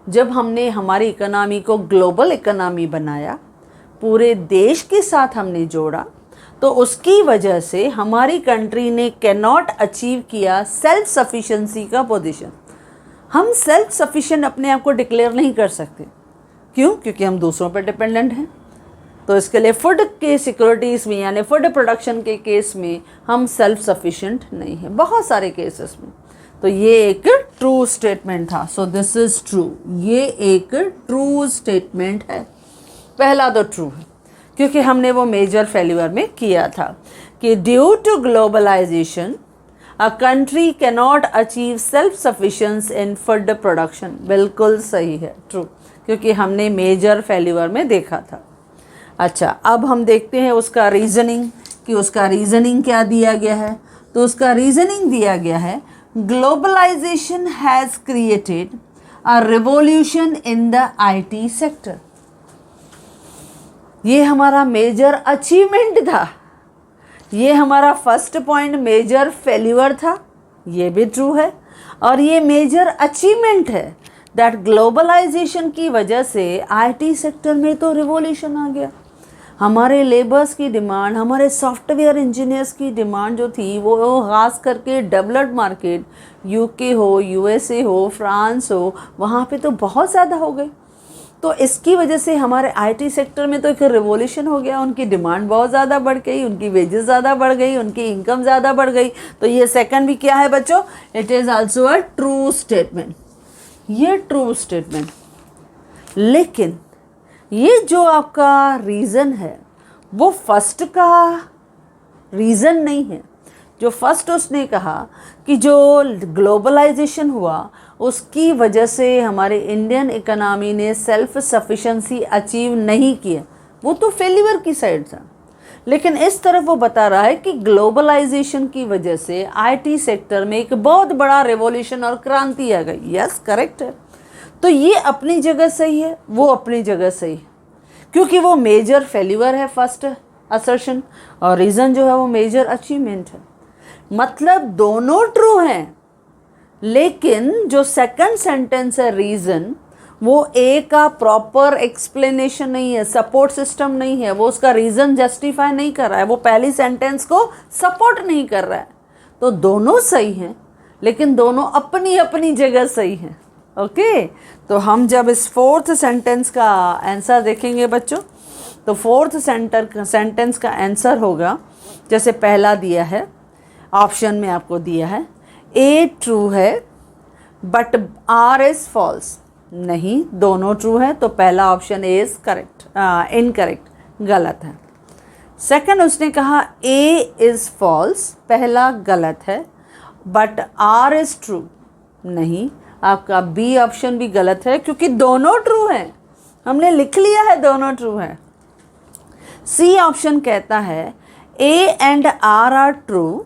जब हमने हमारी इकोनॉमी को ग्लोबल इकोनॉमी बनाया, पूरे देश के साथ हमने जोड़ा, तो उसकी वजह से हमारी कंट्री ने कैन नॉट अचीव किया सेल्फ सफिशिएंसी का पोजीशन। हम सेल्फ सफिशिएंट अपने आप को डिक्लेयर नहीं कर सकते। क्यों? क्योंकि हम दूसरों पर डिपेंडेंट हैं। तो इसके लिए फूड के सिक्योरिटीज़ में यानी फूड प्रोडक्शन के केस में हम सेल्फ सफिशिएंट नहीं हैं, बहुत सारे केसेस में। तो ये एक ट्रू स्टेटमेंट था। सो दिस इज़ ट्रू, ये एक ट्रू स्टेटमेंट है। पहला तो ट्रू है क्योंकि हमने वो मेजर फेल्यूर में किया था कि due to globalisation a country can not achieve self sufficiency in food production. बिल्कुल सही है, ट्रू, क्योंकि हमने मेजर फेल्यूर में देखा था। अच्छा, अब हम देखते हैं उसका रीज़निंग कि उसका रीज़निंग क्या दिया गया है। तो उसका रीज़निंग दिया गया है globalisation has created a revolution in the IT sector. ये हमारा मेजर अचीवमेंट था, ये हमारा फर्स्ट पॉइंट मेजर फेल्यूर था, ये भी ट्रू है, और ये मेजर अचीवमेंट है दैट ग्लोबलाइजेशन की वजह से आईटी सेक्टर में तो रिवॉल्यूशन आ गया। हमारे लेबर्स की डिमांड, हमारे सॉफ्टवेयर इंजीनियर्स की डिमांड जो थी वो ख़ास करके डेवलप्ड मार्केट यूके हो, यूएसए हो, फ्रांस हो, वहाँ पे तो बहुत ज़्यादा हो गई। तो इसकी वजह से हमारे आईटी सेक्टर में तो एक रिवॉल्यूशन हो गया, उनकी डिमांड बहुत ज़्यादा बढ़ गई, उनकी वेजेस ज़्यादा बढ़ गई, उनकी इनकम ज़्यादा बढ़ गई। तो ये सेकंड भी क्या है बच्चों? It is also a true statement, ये ट्रू स्टेटमेंट। लेकिन ये जो आपका रीज़न है वो फर्स्ट का रीज़न नहीं है। जो फर्स्ट उसने कहा कि जो ग्लोबलाइजेशन हुआ उसकी वजह से हमारे इंडियन इकोनॉमी ने सेल्फ सफिशिएंसी अचीव नहीं किया, वो तो फेल्यूर की साइड था। लेकिन इस तरफ वो बता रहा है कि ग्लोबलाइजेशन की वजह से आईटी सेक्टर में एक बहुत बड़ा रेवोल्यूशन और क्रांति आ गई। यस, करेक्ट है। तो ये अपनी जगह सही है, वो अपनी जगह सही है, क्योंकि वो मेजर फेल्यूर है फर्स्ट असर्शन, और रीज़न जो है वो मेजर अचीवमेंट है। मतलब दोनों ट्रू हैं, लेकिन जो सेकंड सेंटेंस है रीज़न, वो ए का प्रॉपर एक्सप्लेनेशन नहीं है, सपोर्ट सिस्टम नहीं है, वो उसका रीज़न जस्टिफाई नहीं कर रहा है, वो पहली सेंटेंस को सपोर्ट नहीं कर रहा है। तो दोनों सही हैं, लेकिन दोनों अपनी अपनी जगह सही हैं। ओके, तो हम जब इस फोर्थ सेंटेंस का आंसर देखेंगे बच्चों, तो फोर्थ सेंटेंस का आंसर होगा जैसे पहला दिया है, ऑप्शन में आपको दिया है ए ट्रू है बट आर इज़ फॉल्स, नहीं दोनों ट्रू है, तो पहला option A is correct, incorrect, गलत है। सेकंड उसने कहा ए इज़ फॉल्स, पहला गलत है, बट आर इज़ ट्रू, नहीं आपका बी ऑप्शन भी गलत है क्योंकि दोनों ट्रू हैं, हमने लिख लिया है दोनों ट्रू है। सी ऑप्शन कहता है A and R are true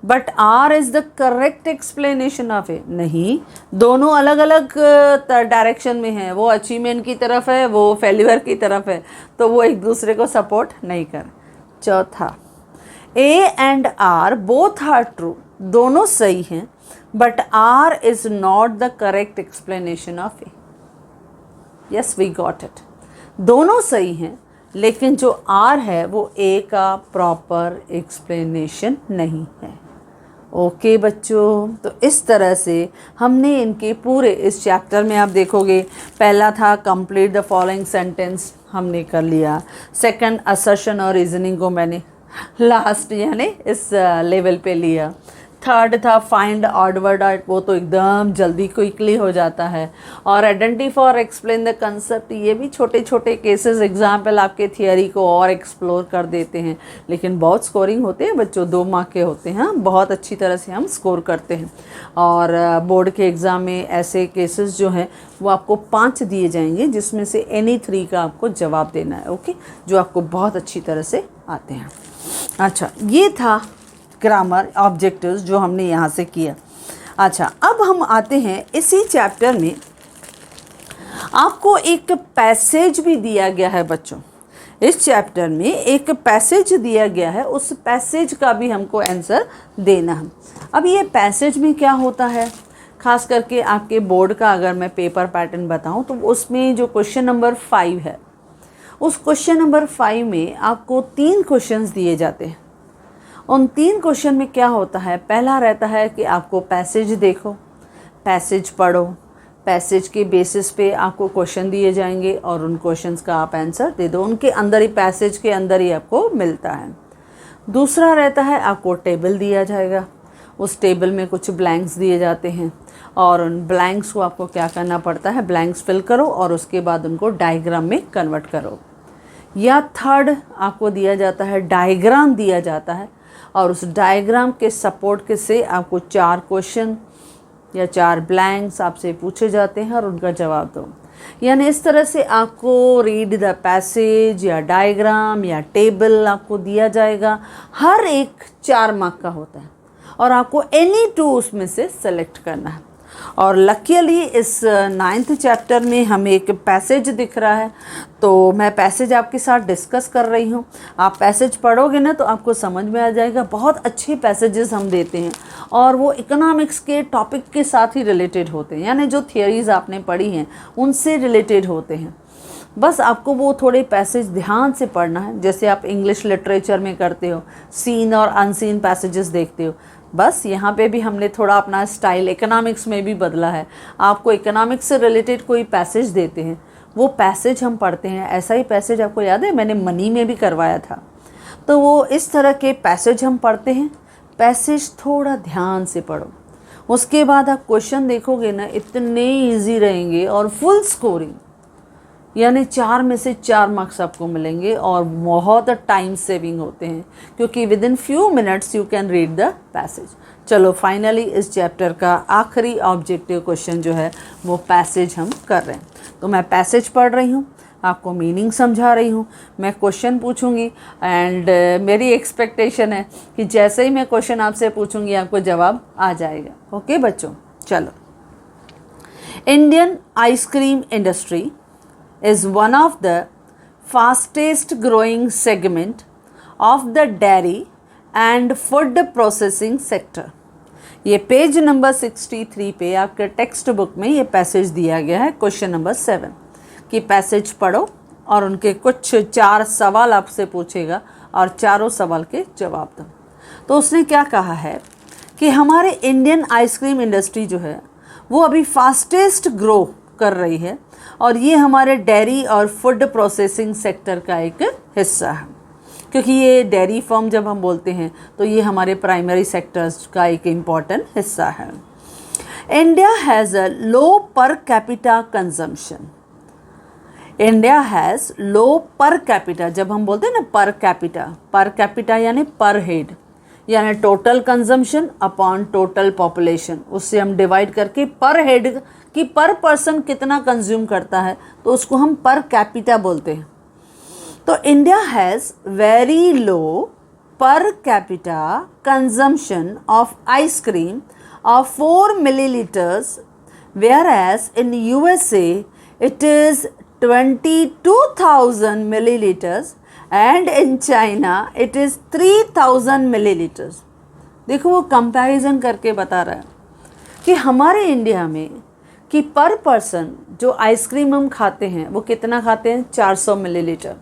but R is the correct explanation of A, नहीं दोनों अलग अलग डायरेक्शन में हैं, वो अचीवमेंट की तरफ है, वो फेल्यूर की तरफ है, तो वो एक दूसरे को सपोर्ट नहीं कर। चौथा A and R both are true, दोनों सही हैं but R is not the correct explanation of A. Yes we got it, दोनों सही हैं लेकिन जो आर है वो ए का प्रॉपर एक्सप्लेनेशन नहीं है। ओके बच्चों, तो इस तरह से हमने इनके पूरे इस चैप्टर में आप देखोगे, पहला था कंप्लीट द फॉलोइंग सेंटेंस, हमने कर लिया। सेकंड असर्शन और रीजनिंग को मैंने लास्ट यानी इस लेवल पे लिया। थर्ड था फाइंड ऑड वर्ड, वो तो एकदम जल्दी क्विकली हो जाता है। और आइडेंटिफाई और एक्सप्लेन द कंसेप्ट, ये भी छोटे छोटे केसेस एग्जाम्पल आपके थियरी को और एक्सप्लोर कर देते हैं, लेकिन बहुत स्कोरिंग होते हैं बच्चों, 2 मार्क के होते हैं, बहुत अच्छी तरह से हम स्कोर करते हैं। और बोर्ड के एग्ज़ाम में ऐसे केसेस जो हैं वो आपको 5 दिए जाएंगे जिसमें से एनी 3 का आपको जवाब देना है, ओके, जो आपको बहुत अच्छी तरह से आते हैं। अच्छा, ये था ग्रामर ऑब्जेक्टिव्स जो हमने यहाँ से किया। अच्छा, अब हम आते हैं इसी चैप्टर में आपको एक पैसेज भी दिया गया है बच्चों, इस चैप्टर में एक पैसेज दिया गया है, उस पैसेज का भी हमको आंसर देना है। अब ये पैसेज में क्या होता है, खास करके आपके बोर्ड का अगर मैं पेपर पैटर्न बताऊं तो उसमें जो क्वेश्चन नंबर 5 है, उस क्वेश्चन नंबर 5 में आपको 3 क्वेश्चंस दिए जाते हैं। उन 3 क्वेश्चन में क्या होता है, पहला रहता है कि आपको पैसेज देखो, पैसेज पढ़ो, पैसेज के बेसिस पे आपको क्वेश्चन दिए जाएंगे और उन क्वेश्चंस का आप आंसर दे दो, उनके अंदर ही, पैसेज के अंदर ही आपको मिलता है। दूसरा रहता है आपको टेबल दिया जाएगा, उस टेबल में कुछ ब्लैंक्स दिए जाते हैं और उन ब्लैंक्स को आपको क्या करना पड़ता है, ब्लैंक्स फिल करो और उसके बाद उनको डायग्राम में कन्वर्ट करो। या थर्ड आपको दिया जाता है डायग्राम दिया जाता है और उस डायग्राम के सपोर्ट के से आपको 4 क्वेश्चन या 4 ब्लैंक्स आपसे पूछे जाते हैं और उनका जवाब दो। यानी इस तरह से आपको रीड द पैसेज या डायग्राम या टेबल आपको दिया जाएगा, हर एक 4 मार्क का होता है और आपको एनी 2 उसमें से सेलेक्ट करना है। और लकीली इस 9th चैप्टर में हमें एक पैसेज दिख रहा है, तो मैं पैसेज आपके साथ डिस्कस कर रही हूँ। आप पैसेज पढ़ोगे ना तो आपको समझ में आ जाएगा, बहुत अच्छे पैसेजेस हम देते हैं और वो इकोनॉमिक्स के टॉपिक के साथ ही रिलेटेड होते हैं, यानी जो थियरीज़ आपने पढ़ी हैं उनसे रिलेटेड होते हैं। बस आपको वो थोड़े पैसेज ध्यान से पढ़ना है, जैसे आप इंग्लिश लिटरेचर में करते हो, सीन और अनसीन पैसेजेस देखते हो। बस यहाँ पे भी हमने थोड़ा अपना स्टाइल इकोनॉमिक्स में भी बदला है। आपको इकोनॉमिक्स से रिलेटेड कोई पैसेज देते हैं, वो पैसेज हम पढ़ते हैं। ऐसा ही पैसेज आपको याद है, मैंने मनी में भी करवाया था। तो वो इस तरह के पैसेज हम पढ़ते हैं। पैसेज थोड़ा ध्यान से पढ़ो, उसके बाद आप क्वेश्चन देखोगे ना, इतने ईजी रहेंगे और फुल स्कोरिंग, यानी 4 में से 4 मार्क्स आपको मिलेंगे और बहुत टाइम सेविंग होते हैं क्योंकि with in few minutes you can read the passage. चलो फाइनली इस चैप्टर का आखिरी ऑब्जेक्टिव क्वेश्चन जो है वो पैसेज हम कर रहे हैं। तो मैं पैसेज पढ़ रही हूँ, आपको मीनिंग समझा रही हूँ, मैं क्वेश्चन पूछूंगी एंड मेरी एक्सपेक्टेशन है कि जैसे ही मैं क्वेश्चन आपसे पूछूंगी आपको जवाब आ जाएगा। ओके बच्चों, चलो। Indian ice cream industry is one of the fastest growing segment of the dairy and food processing sector। ये पेज नंबर 63 पे आपके टेक्स्ट बुक में ये पैसेज दिया गया है, क्वेश्चन नंबर 7 कि पैसेज पढ़ो और उनके कुछ 4 सवाल आपसे पूछेगा और चारों सवाल के जवाब दो। तो उसने क्या कहा है कि हमारे इंडियन आइसक्रीम इंडस्ट्री जो है वो अभी फास्टेस्ट ग्रो कर रही है और ये हमारे डेयरी और फूड प्रोसेसिंग सेक्टर का एक हिस्सा है। क्योंकि ये डेयरी फार्म जब हम बोलते हैं तो ये हमारे प्राइमरी सेक्टर्स का एक इम्पॉर्टेंट हिस्सा है। India has a low per capita consumption. India has low per capita, जब हम बोलते हैं ना पर कैपिटा यानी पर हेड, यानी total consumption upon total population, उससे हम डिवाइड करके पर हेड कि पर पर्सन कितना कंज्यूम करता है तो उसको हम पर कैपिटा बोलते हैं। तो India has very low per capita consumption of ice cream of 4 milliliters, whereas in USA it is 22,000 milliliters and in China it is 3,000 milliliters। देखो वो कंपैरिजन करके बता रहा है कि हमारे इंडिया में कि पर पर्सन जो आइसक्रीम हम खाते हैं वो कितना खाते हैं, 400 मिलीलीटर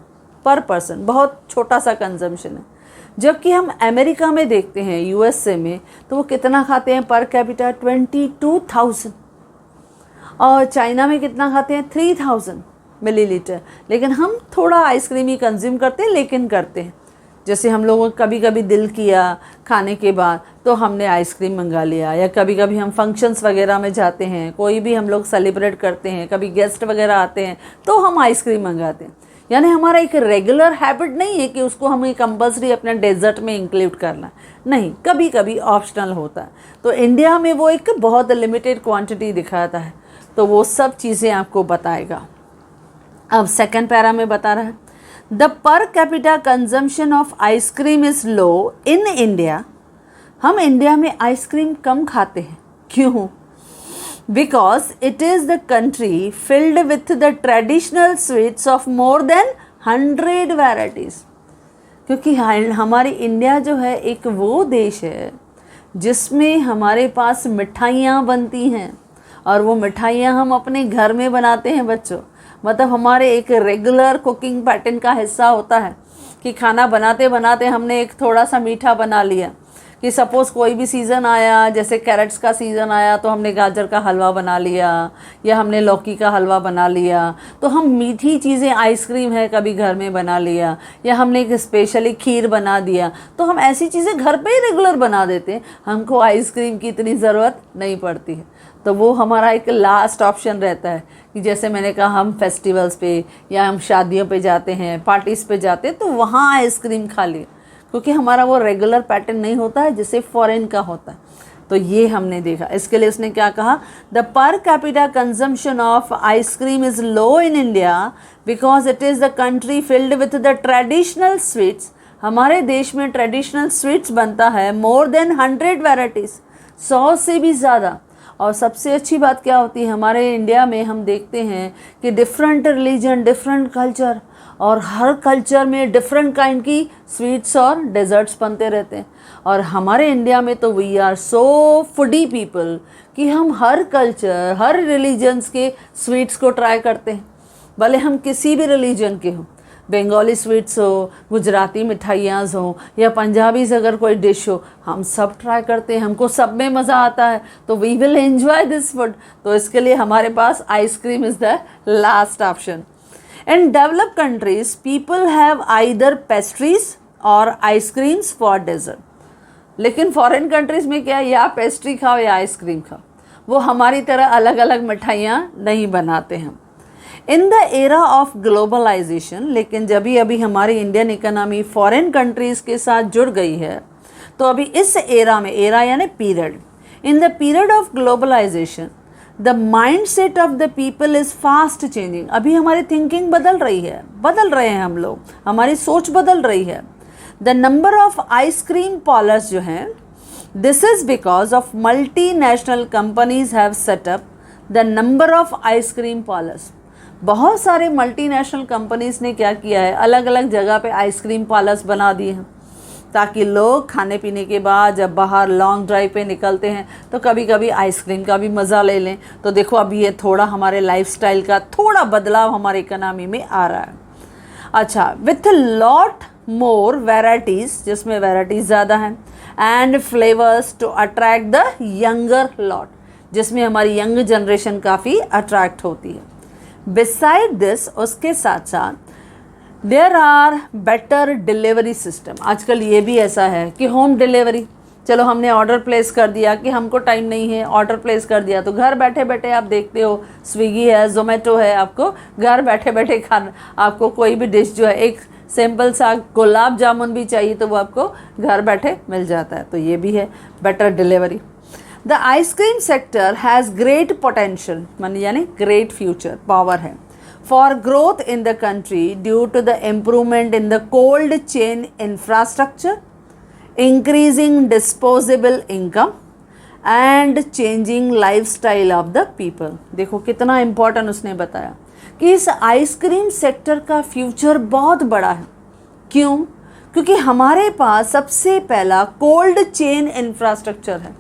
पर पर्सन, बहुत छोटा सा कंजम्पशन है। जबकि हम अमेरिका में देखते हैं, यूएसए में, तो वो कितना खाते हैं पर कैपिटा, 22,000, और चाइना में कितना खाते हैं, 3,000 मिलीलीटर। लेकिन हम थोड़ा आइसक्रीम ही कंज्यूम करते हैं, लेकिन करते हैं। जैसे हम लोगों को कभी कभी दिल किया खाने के बाद तो हमने आइसक्रीम मंगा लिया, या कभी कभी हम फंक्शंस वगैरह में जाते हैं, कोई भी हम लोग सेलिब्रेट करते हैं, कभी गेस्ट वगैरह आते हैं तो हम आइसक्रीम मंगाते हैं। यानी हमारा एक रेगुलर हैबिट नहीं है कि उसको हमें कंपल्सरी अपने डेजर्ट में इंक्लूड करना, नहीं, कभी कभी ऑप्शनल होता है। तो इंडिया में वो एक बहुत लिमिटेड क्वांटिटी दिखाता है, तो वो सब चीज़ें आपको बताएगा। अब सेकंड पैरा में बता रहा है, द पर capita consumption of ice cream is low in India. हम इंडिया में आइसक्रीम कम खाते हैं, क्यों? Because it is the country filled with the traditional sweets of more than 100 varieties। क्योंकि हमारी इंडिया जो है एक वो देश है जिसमें हमारे पास मिठाइयाँ बनती हैं, और वो मिठाइयाँ हम अपने घर में बनाते हैं बच्चों। मतलब हमारे एक रेगुलर कुकिंग पैटर्न का हिस्सा होता है कि खाना बनाते बनाते हमने एक थोड़ा सा मीठा बना लिया, कि सपोज़ कोई भी सीज़न आया, जैसे कैरेट्स का सीज़न आया तो हमने गाजर का हलवा बना लिया, या हमने लौकी का हलवा बना लिया। तो हम मीठी चीज़ें, आइसक्रीम है कभी घर में बना लिया, या हमने एक स्पेशली खीर बना दिया। तो हम ऐसी चीज़ें घर पे ही रेगुलर बना देते हैं, हमको आइसक्रीम की इतनी ज़रूरत नहीं पड़ती है। तो वो हमारा एक लास्ट ऑप्शन रहता है कि जैसे मैंने कहा, हम फेस्टिवल्स पे या हम शादियों पे जाते हैं, पार्टीज़ पे जाते हैं, तो वहाँ आइसक्रीम खा लिए, क्योंकि हमारा वो रेगुलर पैटर्न नहीं होता है जैसे फॉरेन का होता है। तो ये हमने देखा। इसके लिए उसने क्या कहा, द पर capita consumption of ice cream is low in India because it is the country filled with the traditional sweets. हमारे देश में ट्रेडिशनल स्वीट्स बनता है मोर देन 100 वेराइटीज़, 100 से भी ज़्यादा। और सबसे अच्छी बात क्या होती है, हमारे इंडिया में हम देखते हैं कि डिफरेंट रिलीजन, डिफरेंट कल्चर, और हर कल्चर में डिफरेंट काइंड की स्वीट्स और डेजर्ट्स बनते रहते हैं। और हमारे इंडिया में तो we are so foodie people कि हम हर कल्चर, हर रिलीजन्स के स्वीट्स को ट्राई करते हैं, भले हम किसी भी रिलीजन के हों। बंगाली स्वीट्स हो, गुजराती मिठाइयाँ हो, या पंजाबी से अगर कोई डिश हो, हम सब ट्राई करते हैं, हमको सब में मज़ा आता है। तो we will enjoy this food. तो इसके लिए हमारे पास ice cream is the last option. In developed countries, people have either pastries or ice creams for dessert। लेकिन फॉरेन कंट्रीज़ में क्या, या पेस्ट्री खाओ या आइसक्रीम खाओ, वो हमारी तरह अलग अलग मिठाइयाँ नहीं बनाते हैं। In the era of globalisation, लेकिन जब भी अभी हमारी इंडियन इकोनॉमी फॉरेन कंट्रीज़ के साथ जुड़ गई है, तो अभी इस एरा में, एरा यानी period, in the period of globalisation the mind set of the people is fast changing. अभी हमारी थिंकिंग बदल रही है, बदल रहे हैं हम लोग, हमारी सोच बदल रही है। The number of ice cream parlours जो हैं, this is because of multi national companies have setup the number of ice cream parlours. बहुत सारे मल्टी नेशनल कंपनीज ने क्या किया है, अलग अलग जगह पे आइसक्रीम पार्लर्स बना दिए हैं, ताकि लोग खाने पीने के बाद जब बाहर लॉन्ग ड्राइव पे निकलते हैं तो कभी कभी आइसक्रीम का भी मज़ा ले लें। तो देखो अभी ये थोड़ा हमारे लाइफस्टाइल का थोड़ा बदलाव हमारे इकोनॉमी में आ रहा है। अच्छा, विथ लॉट मोर वैराइटीज़, जिसमें वैराइटीज़ ज़्यादा हैं, and flavours to attract the younger lot, जिसमें हमारी यंग जनरेशन काफ़ी अट्रैक्ट होती है। बिसाइड दिस, उसके साथ साथ there are better delivery system. आजकल ये भी ऐसा है कि होम डिलीवरी, चलो हमने ऑर्डर प्लेस कर दिया कि हमको टाइम नहीं है, ऑर्डर प्लेस कर दिया तो घर बैठे बैठे आप देखते हो स्विगी है, जोमेटो है, आपको घर बैठे बैठे खाना, आपको कोई भी डिश जो है, एक सिंपल सा गुलाब जामुन भी चाहिए तो वो आपको घर बैठे मिल जाता है। तो ये भी है better delivery. The ice cream sector has great potential, मान यानी ग्रेट फ्यूचर पावर है for growth in the country due to the improvement in the cold chain infrastructure, increasing disposable income and changing lifestyle of the people. देखो कितना important उसने बताया कि इस ice cream sector का फ्यूचर बहुत बड़ा है। क्यों? क्योंकि हमारे पास सबसे पहला कोल्ड चेन इंफ्रास्ट्रक्चर है।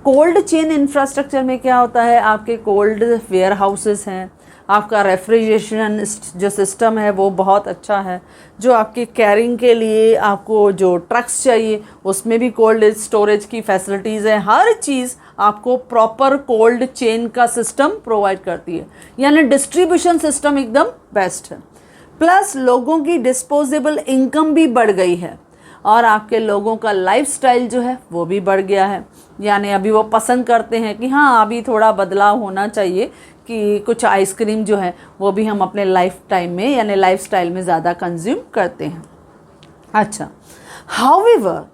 कोल्ड चेन इंफ्रास्ट्रक्चर में क्या होता है, आपके कोल्ड वेयर हाउसेस हैं, आपका रेफ्रिजरेशन जो सिस्टम है वो बहुत अच्छा है, जो आपके कैरिंग के लिए आपको जो ट्रक्स चाहिए उसमें भी कोल्ड स्टोरेज की फैसिलिटीज़ है। हर चीज़ आपको प्रॉपर कोल्ड चेन का सिस्टम प्रोवाइड करती है, यानी डिस्ट्रीब्यूशन सिस्टम एकदम बेस्ट है। प्लस लोगों की डिस्पोजेबल इनकम भी बढ़ गई है और आपके लोगों का लाइफस्टाइल जो है वो भी बढ़ गया है, यानी अभी वो पसंद करते हैं कि हाँ अभी थोड़ा बदलाव होना चाहिए कि कुछ आइसक्रीम जो है वो भी हम अपने लाइफ टाइम में यानी लाइफस्टाइल में ज़्यादा कंज्यूम करते हैं। अच्छा, हाउएवर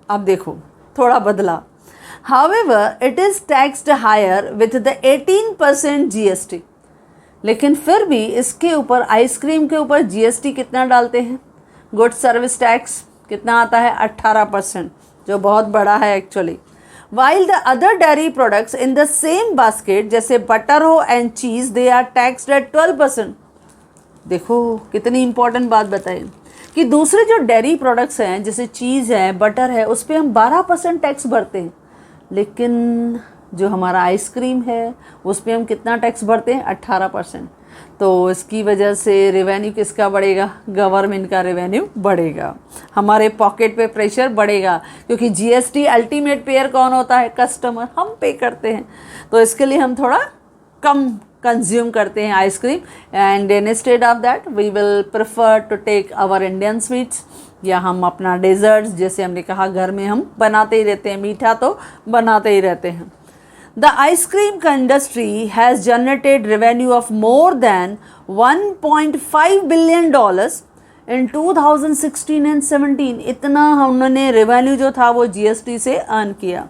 अब देखो थोड़ा बदला, however it is taxed higher with the 18% GST, लेकिन फिर भी इसके ऊपर आइसक्रीम के ऊपर GST कितना डालते हैं, गुड सर्विस टैक्स कितना आता है 18%, जो बहुत बड़ा है actually. While the other dairy products in the same basket जैसे बटर हो and cheese they are taxed at 12%। देखो कितनी इंपॉर्टेंट बात बताई कि दूसरे जो डेयरी प्रोडक्ट्स हैं जैसे चीज़ है, बटर है, उस पर हम 12% टैक्स भरते हैं, लेकिन जो हमारा आइसक्रीम है उस पर हम कितना टैक्स भरते हैं 18%। तो इसकी वजह से रेवेन्यू किसका बढ़ेगा, गवर्नमेंट का रेवेन्यू बढ़ेगा, हमारे पॉकेट पे प्रेशर बढ़ेगा, क्योंकि GST अल्टीमेट पेयर कौन होता है, कस्टमर, हम पे करते हैं। तो इसके लिए हम थोड़ा कम कंज्यूम करते हैं ice cream, and instead of that we will prefer to take our Indian sweets, या हम अपना डेजर्ट्स, जैसे हमने कहा घर में हम बनाते ही रहते हैं, मीठा तो बनाते ही रहते हैं। The ice cream industry has generated revenue of more than $1.5 billion in 2016 and 17। इतना उन्होंने रेवेन्यू जो था वो GST से अर्न किया,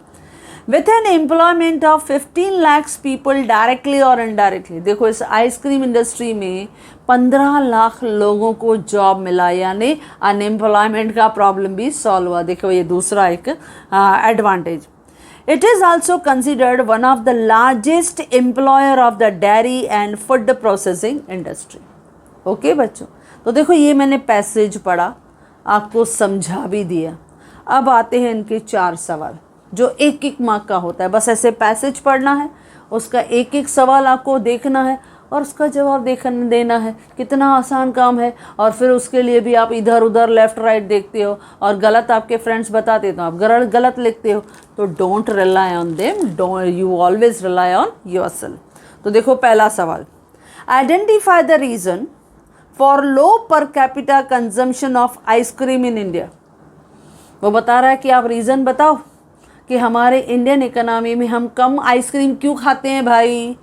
with an employment of 15 lakhs people directly और indirectly। देखो इस आइसक्रीम इंडस्ट्री में 15 लाख लोगों को जॉब मिला, यानी अनएम्प्लॉयमेंट का प्रॉब्लम भी सॉल्व हुआ। देखो ये दूसरा एक advantage. It is also considered one of the largest employer of the dairy and food processing industry। Okay बच्चों, तो देखो ये मैंने पैसेज पढ़ा, आपको समझा भी दिया। अब आते हैं इनके 4 सवाल जो एक एक मार्क का होता है। बस ऐसे पैसेज पढ़ना है, उसका एक एक सवाल आपको देखना है और उसका जवाब देना है। कितना आसान काम है। और फिर उसके लिए भी आप इधर उधर लेफ़्ट राइट देखते हो और गलत आपके फ्रेंड्स बताते तो आप गलत लिखते हो। तो don't rely on them, you always rely on yourself. तो देखो पहला सवाल, identify the reason for low per capita consumption of ice cream in India. वो बता रहा है कि आप रीज़न बताओ कि हमारे इंडियन इकोनॉमी में हम कम आइसक्रीम क्यों खाते हैं भाई।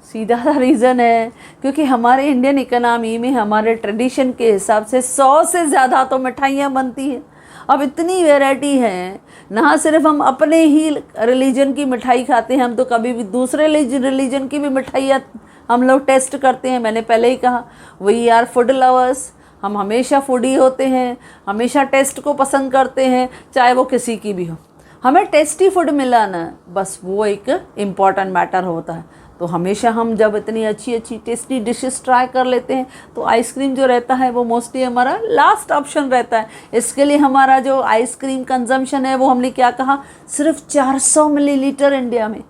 सीधा सा रीज़न है क्योंकि हमारे इंडियन इकोनॉमी में हमारे ट्रेडिशन के हिसाब से 100 से ज़्यादा तो मिठाइयाँ बनती हैं। अब इतनी वैरायटी है, ना सिर्फ हम अपने ही रिलीजन की मिठाई खाते हैं, हम तो कभी भी दूसरे रिलीजन की भी मिठाइयाँ हम लोग टेस्ट करते हैं। मैंने पहले ही कहा वी आर फूड लवर्स, हम हमेशा फूडी होते हैं, हमेशा टेस्ट को पसंद करते हैं, चाहे वो किसी की भी हो। हमें टेस्टी फूड मिला ना, बस वो एक इम्पॉर्टेंट मैटर होता है। तो हमेशा हम जब इतनी अच्छी अच्छी टेस्टी डिशेस ट्राई कर लेते हैं तो आइसक्रीम जो रहता है वो मोस्टली हमारा लास्ट ऑप्शन रहता है। इसके लिए हमारा जो आइसक्रीम कंजम्पशन है वो हमने क्या कहा, सिर्फ 400 मिलीलीटर इंडिया में,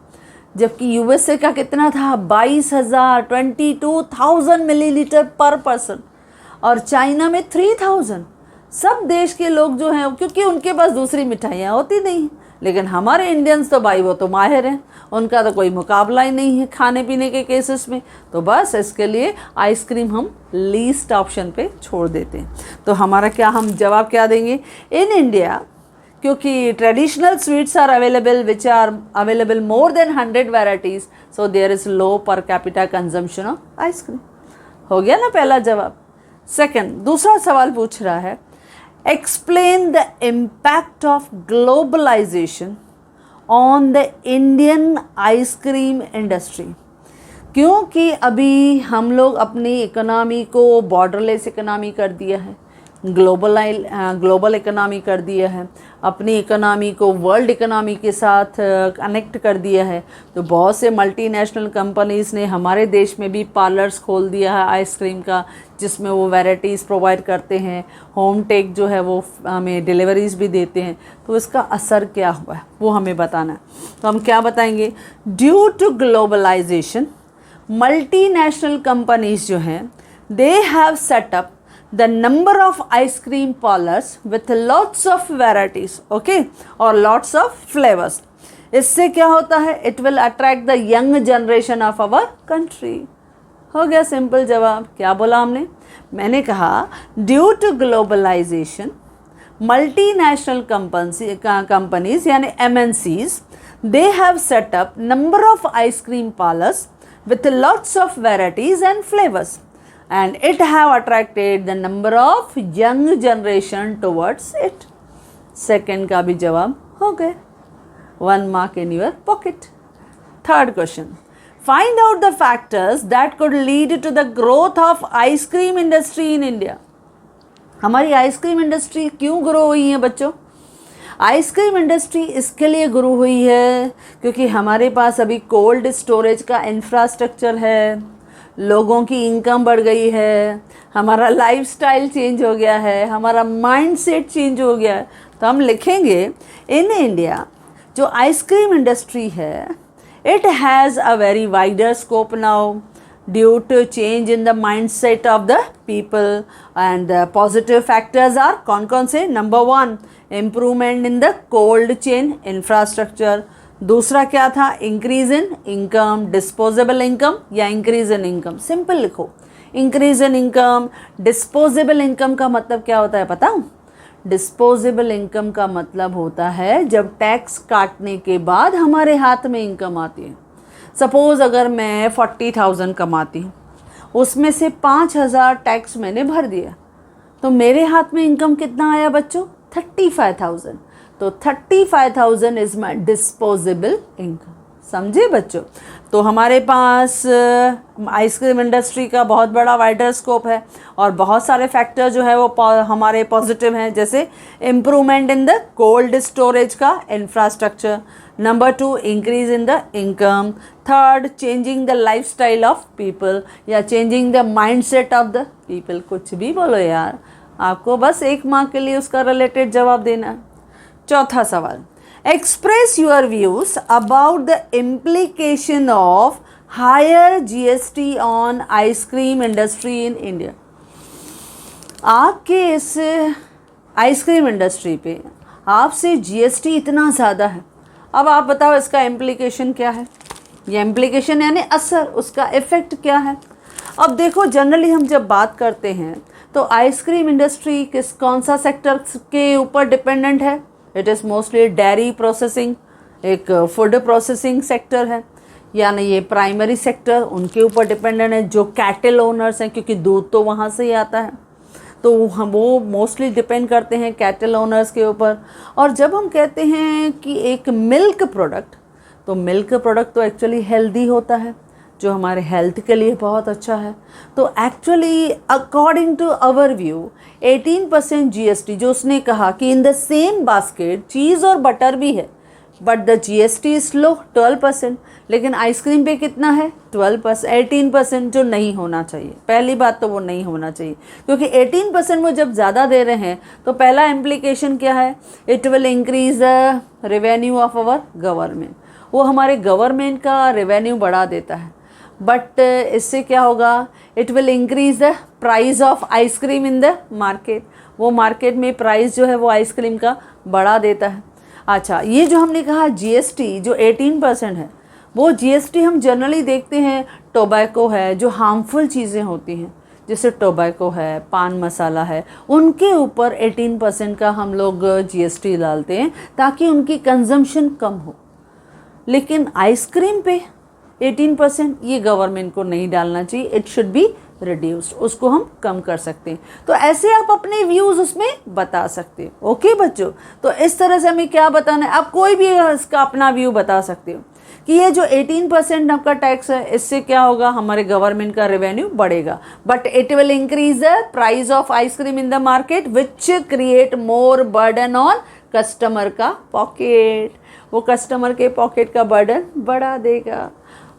जबकि यूएसए का कितना था 22,000 मिलीलीटर पर पर्सन, और चाइना में 3000। सब देश के लोग जो हैं, क्योंकि उनके पास दूसरी मिठाइयाँ होती नहीं, लेकिन हमारे इंडियंस तो भाई वो तो माहिर हैं, उनका तो कोई मुकाबला ही नहीं है खाने पीने के केसेस में। तो बस इसके लिए आइसक्रीम हम लीस्ट ऑप्शन पे छोड़ देते हैं। तो हमारा क्या, हम जवाब क्या देंगे? इन इंडिया, क्योंकि traditional sweets are available which are available more than 100 varieties, so there is low per capita consumption of ice cream. हो गया ना पहला जवाब। सेकंड, दूसरा सवाल पूछ रहा है, explain the impact of globalisation on the Indian ice cream industry. क्योंकि अभी हम लोग अपनी इकोनॉमी को बॉर्डरलेस इकोनॉमी कर दिया है, ग्लोबल इकोनॉमी कर दिया है, अपनी इकोनॉमी को वर्ल्ड इकोनॉमी के साथ कनेक्ट कर दिया है। तो बहुत से मल्टीनेशनल कंपनीज़ ने हमारे देश में भी पार्लर्स खोल दिया है आइसक्रीम का, जिसमें वो वैराइटीज़ प्रोवाइड करते हैं, होम टेक जो है वो हमें डिलीवरीज भी देते हैं। तो इसका असर क्या हुआ है वो हमें बताना है। तो हम क्या बताएंगे? ड्यू टू ग्लोबलाइजेशन मल्टीनेशनल कंपनीज जो हैं, they have set up the number of ice cream parlors with lots of varieties, okay, और lots of flavors। इससे क्या होता है? It will attract the young generation of our country। हो गया simple जवाब। क्या बोला हमने? मैंने कहा ड्यू टू ग्लोबलाइजेशन मल्टीनेशनल कंपनीज यानी MNCs, they have set up number of ice cream parlors with lots of varieties and flavors, and it have attracted the number of young generation towards it। Second का भी जवाब हो गया, 1 mark in your pocket। Third question, find out the factors that could lead to the growth of ice cream industry in India। हमारी ice cream industry क्यों grow हुई है बच्चों? आइसक्रीम इंडस्ट्री इसके लिए ग्रो हुई है क्योंकि हमारे पास अभी कोल्ड स्टोरेज का इंफ्रास्ट्रक्चर है, लोगों की इनकम बढ़ गई है, हमारा लाइफस्टाइल चेंज हो गया है, हमारा माइंडसेट चेंज हो गया है। तो हम लिखेंगे इन इंडिया जो आइसक्रीम इंडस्ट्री है, it has a very wider scope now due to change in the mindset of the people, and the positive factors are कौन कौन से? Number 1, improvement in the cold chain infrastructure. दूसरा क्या था? Increase in income, disposable income या increase in income. Simple लिखो, increase in income. Disposable income का मतलब क्या होता है पता हूँ? डिस्पोजेबल इनकम का मतलब होता है जब टैक्स काटने के बाद हमारे हाथ में इनकम आती है। सपोज़ अगर मैं 40,000 कमाती हूँ, उसमें से 5,000 टैक्स मैंने भर दिया, तो मेरे हाथ में इनकम कितना आया बच्चों? 35,000। तो 35,000 इज़ माई डिस्पोजेबल इनकम। समझे बच्चों? तो हमारे पास आइसक्रीम इंडस्ट्री का बहुत बड़ा वाइडर स्कोप है और बहुत सारे फैक्टर जो है वो हमारे पॉजिटिव हैं, जैसे improvement in the cold storage का infrastructure, number 2 increase in the income, third changing the lifestyle of people या changing the mindset of the people. कुछ भी बोलो यार, आपको बस 1 मार्क के लिए उसका रिलेटेड जवाब देना है। चौथा सवाल, express your views about the implication of higher GST on ice cream industry in India. आपके इस आइसक्रीम इंडस्ट्री पे आपसे GST इतना ज़्यादा है, अब आप बताओ इसका इम्प्लीकेशन क्या है? ये इम्प्लीकेशन यानी असर, उसका इफ़ेक्ट क्या है? अब देखो, जनरली हम जब बात करते हैं तो आइसक्रीम इंडस्ट्री कौन सा सेक्टर के ऊपर डिपेंडेंट है? It is mostly dairy processing, एक फूड प्रोसेसिंग सेक्टर है, यानी ये प्राइमरी सेक्टर उनके ऊपर डिपेंडेंट है जो कैटल ओनर्स हैं, क्योंकि दूध तो वहाँ से ही आता है। तो हम वो मोस्टली डिपेंड करते हैं कैटल ओनर्स के ऊपर। और जब हम कहते हैं कि एक मिल्क प्रोडक्ट, तो मिल्क प्रोडक्ट तो एक्चुअली हेल्दी होता है, जो हमारे हेल्थ के लिए बहुत अच्छा है। तो actually according to our view 18% GST जो उसने कहा कि in the same basket cheese और बटर भी है, but the GST is low 12%, लेकिन आइसक्रीम पे कितना है? 12%, 18% जो नहीं होना चाहिए। पहली बात तो वो नहीं होना चाहिए, क्योंकि 18% वो जब ज़्यादा दे रहे हैं तो पहला इम्प्लीकेशन क्या है? It will increase the revenue of our government, वो हमारे गवर्नमेंट का रेवेन्यू बढ़ा देता है। बट इससे क्या होगा? It will increase the price of ice cream in the market, वो मार्केट में प्राइस जो है वो आइसक्रीम का बढ़ा देता है। अच्छा, ये जो हमने कहा जीएसटी जो 18% है, वो जीएसटी हम जनरली देखते हैं टोबैको है, जो हार्मफुल चीज़ें होती हैं जैसे टोबैको है, पान मसाला है, उनके ऊपर 18% का हम लोग जीएसटी डालते हैं ताकि उनकी कंजम्पशन कम हो। लेकिन आइसक्रीम पे 18% ये गवर्नमेंट को नहीं डालना चाहिए, इट शुड बी रिड्यूस्ड, उसको हम कम कर सकते हैं। तो ऐसे आप अपने व्यूज़ उसमें बता सकते हो। ओके बच्चों, तो इस तरह से हमें क्या बताना है, आप कोई भी इसका अपना व्यू बता सकते हो कि ये जो 18% आपका टैक्स है, इससे क्या होगा, हमारे गवर्नमेंट का रेवेन्यू बढ़ेगा, but it will increase the price of ice cream in the market which create more burden on customer का पॉकेट, वो कस्टमर के पॉकेट का बर्डन बढ़ा देगा।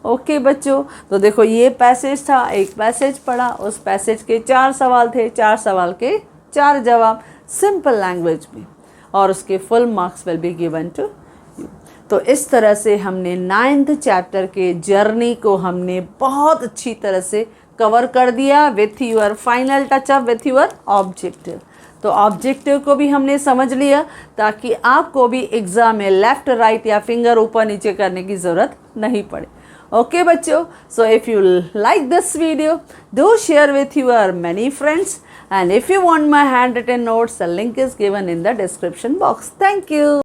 ओके बच्चों, तो देखो ये पैसेज था, एक पैसेज पढ़ा, उस पैसेज के 4 सवाल थे, 4 सवाल के 4 जवाब सिंपल लैंग्वेज में, और उसके full marks will be given to you. तो इस तरह से हमने 9th चैप्टर के जर्नी को हमने बहुत अच्छी तरह से कवर कर दिया with your final touch up with your objective. तो ऑब्जेक्टिव को भी हमने समझ लिया ताकि आपको भी एग्ज़ाम में लेफ़्ट राइट या फिंगर ऊपर नीचे करने की ज़रूरत नहीं पड़े। Okay bachcho, so if you like this video, do share with your many friends, and if you want my handwritten notes, the link is given in the description box. Thank you.